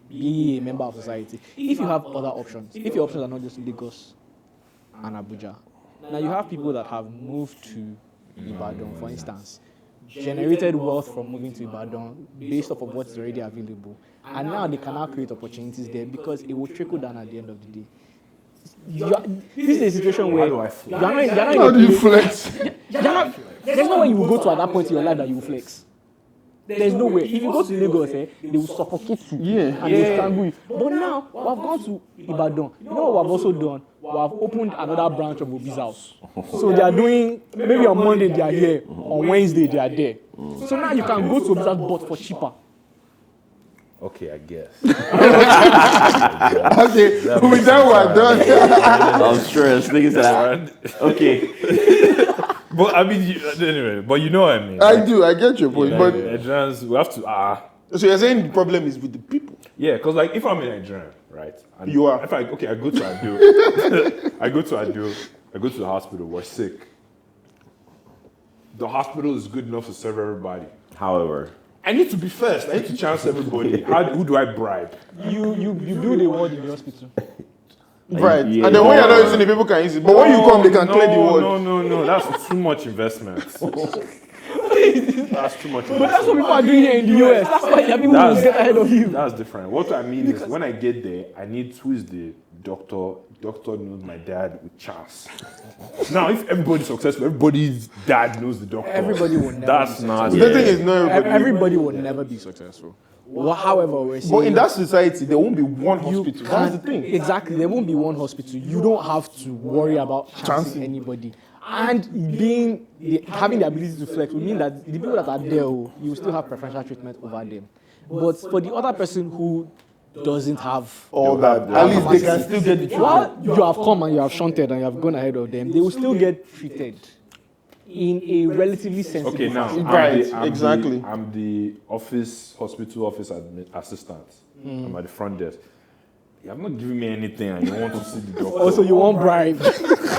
be a member of society. If you have other options, if your options are not just Lagos and Abuja, now you have people that have moved to Ibadan, for instance, generated wealth from moving to Ibadan based off of what's already available. And now they can now create opportunities there because it will trickle down at the end of the day. This is a situation where you're not How do you flex? there's no way you will go to at that point in your life that you will flex. There's no way. If you go to Lagos, they will suffocate you and they will strangle you. But now, we have gone to Ibadan. You know what we have also done? We have opened another branch of Obi's house. So they are doing, maybe on Monday they are here, on Wednesday they are there. So now you can go to Obi's house but for cheaper. Okay, I guess. Okay, with that we're done. I'm stressed. Niggas said, okay. But I mean, anyway, but you know what I mean. I do, I get your point. But Nigerians, we have to so you're saying the problem is with the people? yeah, because like if I'm a Nigerian, right? And You are. If I go to Ado, I go to the hospital. We're sick. The hospital is good enough to serve everybody. However, I need to be first. I need to chance everybody. Who do I bribe? You build a ward in the hospital. Right. Yeah. And then when you're not using it, people can use it. But when you come, they can clear the ward. No, that's too much investment. That's too much. But that's what people are doing here in the US. That's why there are people who That's- get ahead of you. That's different. What I mean is, when I get there, I need who is the doctor. Doctor knows my dad with chance. Now, if everybody's successful, everybody's dad knows the doctor. Everybody will never That's be not. The thing is, not everybody. Everybody will never be successful. Well, however, we're saying. But in that society, there won't be one you hospital. That's the can't- thing. Exactly. There won't be one hospital. You don't have to worry about chancing anybody. And having the ability to flex would mean that the people that are there, you will still have preferential treatment over them. But for the other person who doesn't have All that. At least they can still get the treatment. while you have come and you have shunted and you have gone ahead of them, they will still get treated in a relatively sensible Okay, now fashion. Right, exactly. I'm the hospital office assistant. I'm at the front desk. You have not given me anything, and you want to see the doctor. Also, you won't bribe.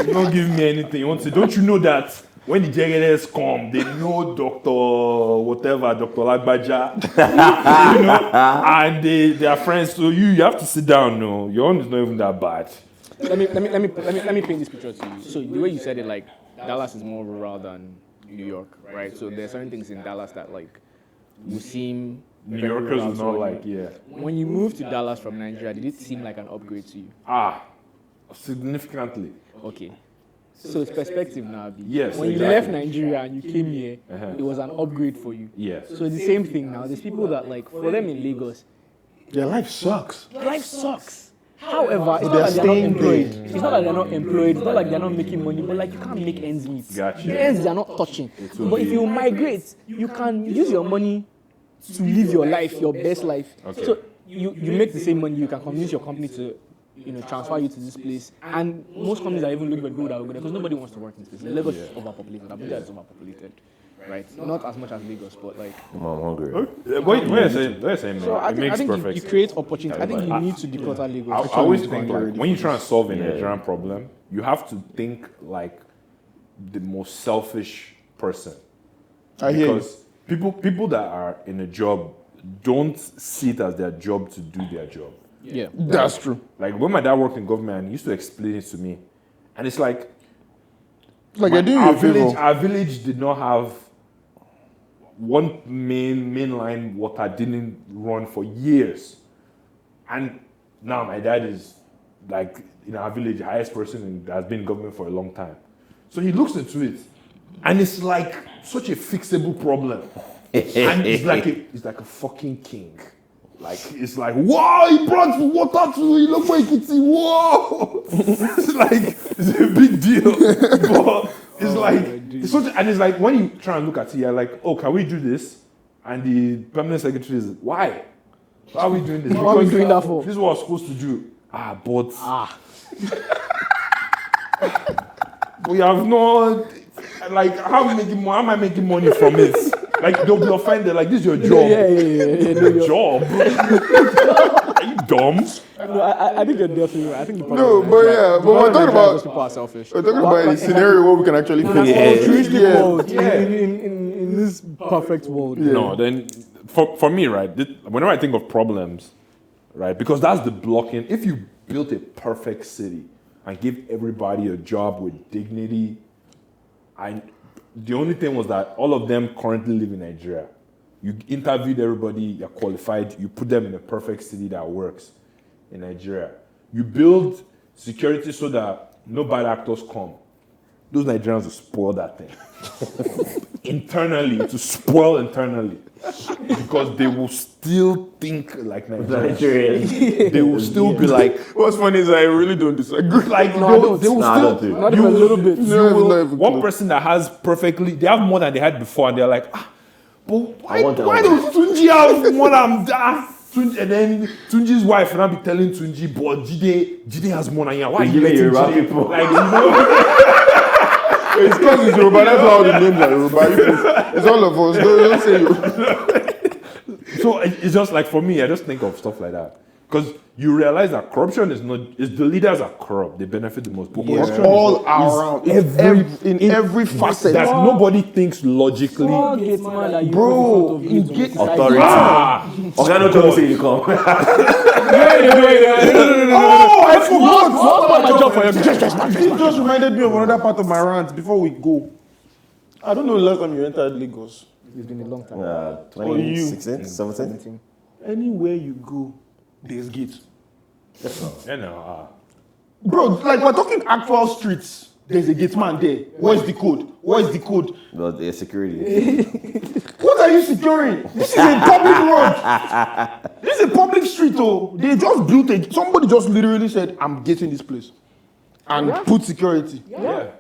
You don't give me anything. You want to? Don't you know that when the JGNS come, they know Doctor whatever, Doctor Lagbaja, you know, and they are friends. So you have to sit down. No, your own is not even that bad. let me paint this picture to you. So the way you said it, like Dallas is more rural than New York, right? So there's certain things in Dallas that like will seem New very Yorkers rural. is So not like, yeah. when you moved to Dallas from Nigeria, did it seem like an upgrade to you? Significantly. Okay. So it's perspective now. Abi. Yes, When you exactly. left Nigeria and you came here, Uh-huh. it was an upgrade for you. Yes. So it's the same thing now. There's people that like for them in Lagos, Their life sucks. life sucks. However, it's not They're like they're not staying employed. there. It's not like they're not employed. It's not like they're not making money, but like you can't make ends meet. Gotcha. The ends they're not touching. But if you migrate, you can use your money to live your life, your best life. Okay. So you make the same money. You can convince your company to transfer you to this place. And most companies are even looking for people that will go there because nobody wants to work in this place. Lagos is overpopulated. Abuja is overpopulated. Right? Not as much as Lagos, but like. I'm hungry. What you're saying, So I it think, makes you perfect create opportunity. I think you need to declutter Lagos. I always think like when you try and solve a Nigerian problem, you have to think like the most selfish person. I hear you. Because people that are in a job don't see it as their job to do their job. Yeah. That's true. Like when my dad worked in government, he used to explain it to me, and it's like Like I do you a favor. our village did not have one main line water didn't run for years, and now my dad is like in our village highest person that has been in government for a long time, so he looks into it, and it's like such a fixable problem, and it's like a fucking king. Like it's like, whoa, he brought water to Ilokwe-Ekiti, whoa! It's like it's a big deal, but it's like it's such, and it's like when you try and look at it, you're like, oh, can we do this? And the permanent secretary is, why? Why are we doing this? What are we doing that for? This is what I was supposed to do. But we have no, like, how am I making money from it? Like, they'll be offended, like, this is your job. Yeah. Your job? Are you dumb? No, I think you're definitely right. I think the problem No, is but that yeah, but the we're problem talking is that about people are selfish. we're talking about a scenario where we can actually In an fix altruistic it. world, Yeah. in this perfect world. No, then for me, right, whenever I think of problems, right, because that's the blocking. If you built a perfect city and give everybody a job with dignity, and the only thing was that all of them currently live in Nigeria. You interviewed everybody, you're qualified, you put them in a perfect city that works in Nigeria. You build security so that no bad actors come. Those Nigerians will spoil that thing. Internally, to spoil internally. Because they will still think like Nigerians. They will still be like, What's funny is I really don't disagree. like No, they will I don't still. do. Not even a little bit. No, it's not even One close. person that has perfectly, they have more than they had before, and they're like, but why want that does Tunji have more than that? And then Tunji's wife will not be telling Tunji, but Jide has more than you. Why are you Give me letting Yoruba Jide? people. Like, you know, It's because it's Yoruba. That's how the names are Yoruba. It's all of us. Don't say you. so it's just like for me, I just think of stuff like that. Because you realize that corruption is the leaders are corrupt, they benefit the most. But corruption All is around. In every facet. that nobody thinks logically. Small gate man that you Bro, put in you front of get you to Authority. decide. Organo told say you come. Oh, I forgot. What's my job for you? This just reminded me of another part of my rant before we go. I don't know the last time you entered Lagos. It's been a long time. 2016, 17. Anywhere you go, there's gates. Bro, like we're talking actual streets. There's a gate man there. Where's the code? Well, there's security. What are you securing? This is a public road. This is a public street, oh. They just built it. Somebody just literally said, I'm getting this place. And put security. yeah.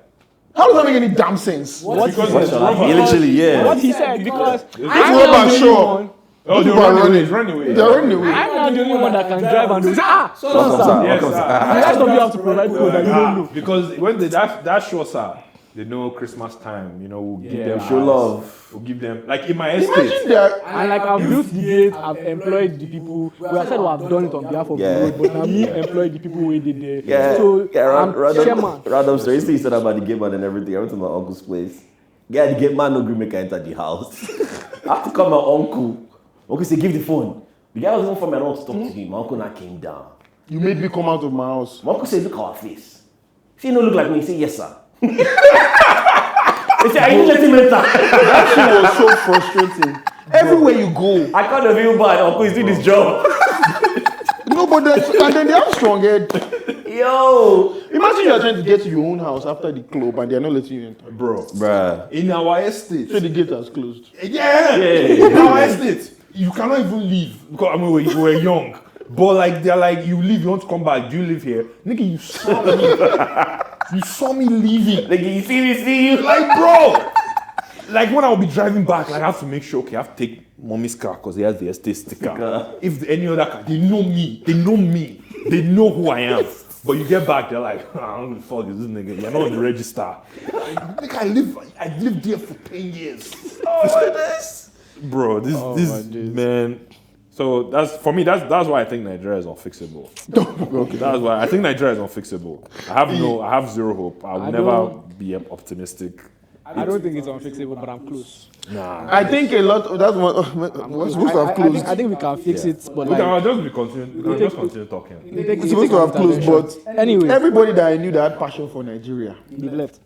How does that make any damn sense? What Because he it's said, rubber. Literally, yeah. what he said, because It's rubber, sure. Oh, they're running away. They're running away. I'm not the only one that can drive and do say, so Welcome, sir. Yes, Welcome, sir. sir. the rest of you have to provide code that you don't know. Because when that shows up, they know Christmas time, we'll give them Show love. We'll give them, like in my estate. Imagine that. And like I've built the gate, I've employed the people. Well, I said well, I've done it on behalf of the road, but now me employed the people who did the. So I'm chairman. Random story. You said about the gate man and everything. I went to my uncle's place. Yeah, the gate man no gree make I enter the house. I have to call my uncle. Uncle say, give the phone. The guy was even from my uncle to talk to him. My uncle now came down. You made me come out of my house. My uncle said, look at our face. He no look like me. He said, yes, sir. He said, I didn't let him enter. That shit was so frustrating. Everywhere you go. I can't feel bad. Uncle is doing his job. No, but and then they have strong head. Yo. Imagine you are trying to get to your own house after the club and they are not letting you enter. Bruh. In our estate. So the gate has closed. In our estate. You cannot even leave. Because, I mean, we were young. But like, they're like, you leave, you want to come back. Do you live here? Nigga, you saw me. You saw me leaving. Like, you see you. Like, bro. Like, when I'll be driving back, like, I have to make sure, okay, I have to take mommy's car because he has the estate sticker. If any other car, they know me. They know me. They know who I am. But you get back, they're like, I don't know the fuck is this nigga. You're not on the register. Like, I lived there for 10 years. Oh, my days. Bro, this man. So that's for me. That's why I think Nigeria is unfixable. Okay. That's why I think Nigeria is unfixable. I have zero hope. I will never be optimistic. I don't think it's unfixable, but I'm close. Nah. I think a lot. That's what we're supposed to have closed. I think we can fix it, but We like can just continue talking. We're supposed to have closed, but anyway, everybody that I knew that had passion for Nigeria, they've left.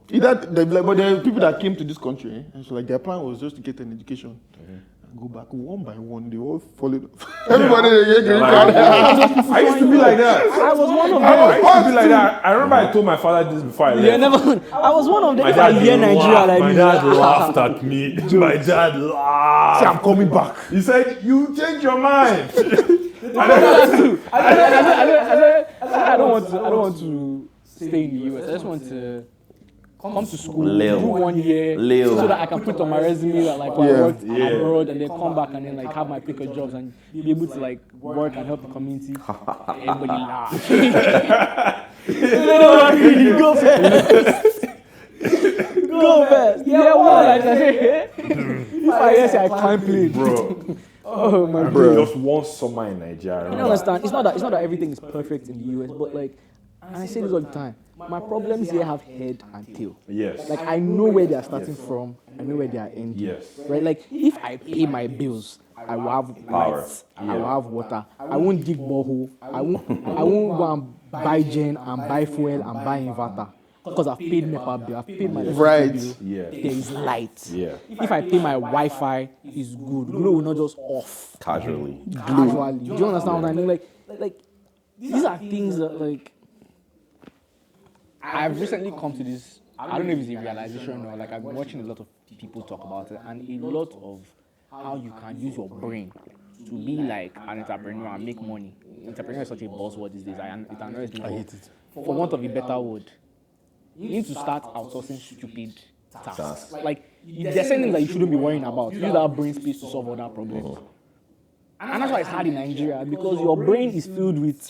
but there are people that came to this country, and so like their plan was just to get an education. And go back one by one. They all followed. Everybody they get green card. I used to be like that. I was one of them. I used to be like that. I remember I told my father this before I left. Yeah, never. I was one of them. My dad Nigeria like My dad laughed at me. My dad laughed. Say, I'm coming back. He said, "You change your mind." I don't want to stay in the US. I just want to come to school, Leo. do 1 year, so that I can put on my resume that like I worked abroad, and then come back and then like have my pick of jobs and be able to like work and help the community. Everybody laugh. Go fast. Go fast. Yeah, well, like I say, if I say I can't play, Bro. oh my Bro. god. Just one summer in Nigeria. I don't understand. It's not that everything is perfect in the US, but like, and I say this all the time. My problems here have head and tail. Yes. Like I know where they are starting from, I know where they are ending. Yes. Right? Like if I pay my bills, I will have lights, I will have water. I won't dig borehole. I won't go and buy gen and buy fuel and buy inverter. Because I've paid NEPA bill, I've paid my electricity bill. Yeah. There is light. Yeah. If I pay my Wi-Fi, it's good. Glow will not just off Casually. casually. Do you understand what I mean? Like these are things that like I've recently come to this. I don't know if it's a realization or like I've been watching a lot of people talk about it, and a lot of how you can use your brain to be like an entrepreneur and make money. Entrepreneur is such a buzzword these days. It annoys me. I hate it. For want of a better word, you need to start outsourcing stupid tasks. Like there's something that you shouldn't be worrying about. Use that brain space to solve other problems. And that's why it's hard in Nigeria, because your brain is filled with.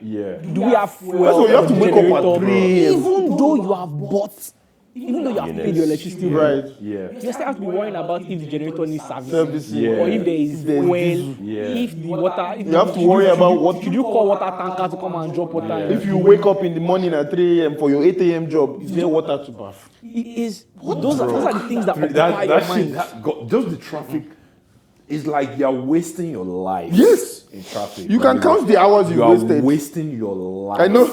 Yeah. Do we have fuel? That's why you have to wake up at 3 a.m. Even though you have bought, even though you have paid your electricity bill, Right. Yeah. you still have to be worrying about if the generator needs service, Servicing. Yeah. or if there is there's fuel, Yeah. if the water. You have to worry about what. Should you call water tanker to come and drop water? If you wake up in the morning at 3 a.m. for your 8 a.m. job, is there water to bath? It is those are the things that occupy That your shit, mind. just the traffic. It's like you're wasting your life. Yes. In traffic. You can count the hours you are wasted. wasting your life. I know.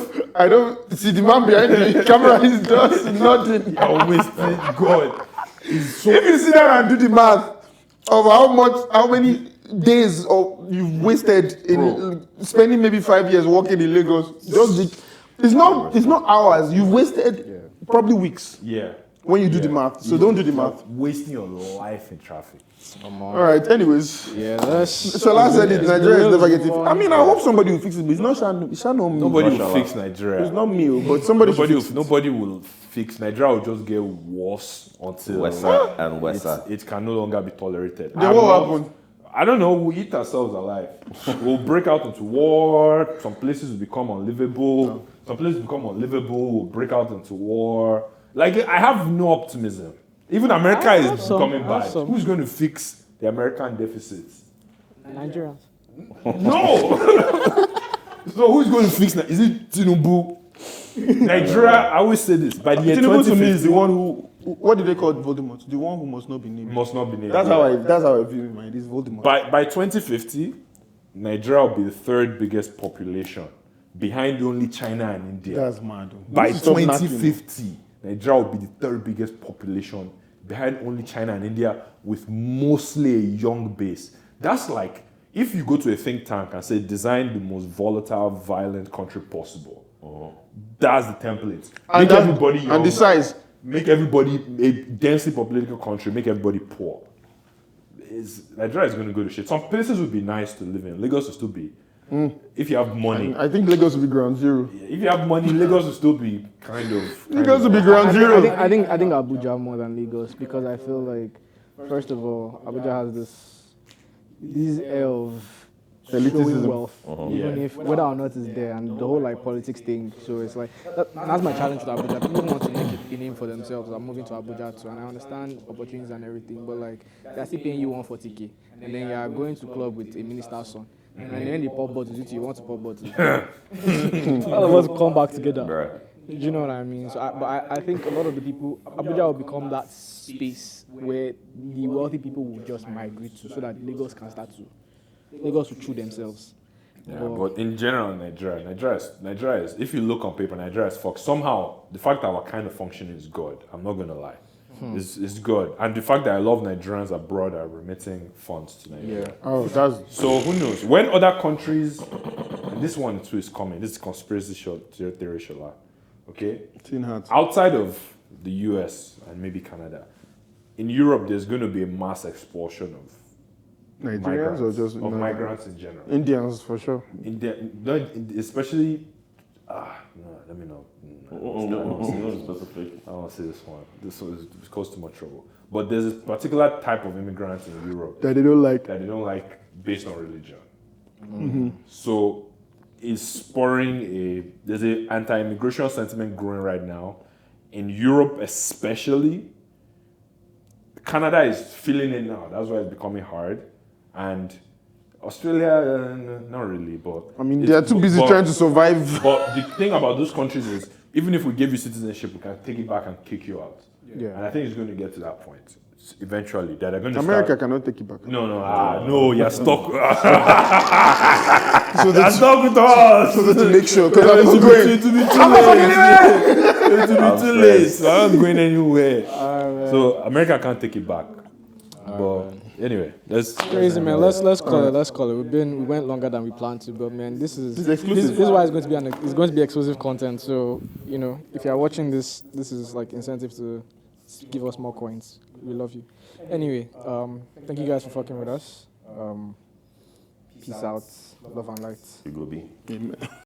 See, the man behind the camera is just nothing. You're wasting God. If you sit down and do the math of how many days you've wasted in spending maybe 5 years working in Lagos, it's not hours. You've wasted probably weeks. Yeah. When you do the math, so don't do the math. Wasting your life in traffic. All right. Anyways, Yeah, that's. so last said it. Nigeria is never getting. I mean, I hope somebody will fix it, but it's not Shano. It's not me. Nobody will fix Nigeria. It's not me, but somebody. Nobody will fix Nigeria. Will just get worse until Wesa and Wesa. it can no longer be tolerated. Then what happened? I don't know. We eat ourselves alive. We'll break out into war. Some places will become unlivable. Some places become unlivable. We'll break out into war. Like, I have no optimism. Even America is becoming bad. Who's going to fix the American deficits? Nigerians. No. So who's going to fix that? Is it Tinubu? Nigeria, I always say this. By the year Tinubu to 2050, me is the one who. What do they call Voldemort? The one who must not be named. must not be named. That's how I view him. Mind. It's Voldemort. By 2050, Nigeria will be the third biggest population, behind only China and India. That's mad. By Stop knocking. 2050, Nigeria will be the third biggest population, behind only China and India, with mostly a young base. That's like, if you go to a think tank and say, design the most volatile, violent country possible. That's the template. And Make everybody young. And the size. Make everybody a densely populated country, make everybody poor. Nigeria is going to go to shit. Some places would be nice to live in. Lagos will still be. If you have money. I think Lagos will be ground zero. If you have money, Lagos will still be kind of. Lagos will be ground zero. I think Abuja more than Lagos, because I feel like, first of all, Abuja has this air of showing Elitism. wealth, even if whether or not it's there, and the whole like politics thing. So it's like that's my challenge with Abuja. People want to make a name for themselves. I'm moving to Abuja too, and I understand opportunities and everything, but like they're still paying you 140K, and then you are going to club with a minister's son. And then they pop bottles with you want to pop bottles. All of us come back together. Right. Do you know what I mean? So, I think a lot of the people, Abuja will become that space where the wealthy people will just migrate to, so that Lagos can start to. Lagos will chew themselves. Yeah, but in general, Nigeria is, if you look on paper, Nigeria is fucked. Somehow, the fact that our kind of functioning is good, I'm not going to lie. It's good. And the fact that I love Nigerians abroad are remitting funds to Nigeria. Yeah. Oh, that's. So who knows? When other countries, and this one too is coming, this is conspiracy theory, Shola, okay? Tin hat. Outside of the US and maybe Canada, in Europe, there's going to be a mass expulsion of Nigerians or just migrants in general. Indians for sure. Especially, no, let me know. No, specific. I don't want to say this one. This one is cause too much trouble. But there's a particular type of immigrants in Europe That they don't like. that they don't like based on religion. So it's spurring there's an anti-immigration sentiment growing right now. In Europe especially, Canada is feeling it now. That's why it's becoming hard. And Australia, not really, but... I mean, they are too busy trying to survive. But the thing about those countries is, even if we give you citizenship, we can take it back and kick you out. Yeah. And I think it's going to get to that point eventually. That they're going to America cannot take it back. No, you're stuck. So You're that's stuck with us. to make sure, because I'm not going. It will be too late. So I'm not going anywhere. So America can't take it back. But anyway, let's Crazy, man. Let's call it. We went longer than we planned to, but man, this is exclusive. This is why it's going to be exclusive content. So if you are watching this is like incentive to give us more coins. We love you. Anyway, thank you guys for fucking with us. Peace out. Love and light. You go be. Amen.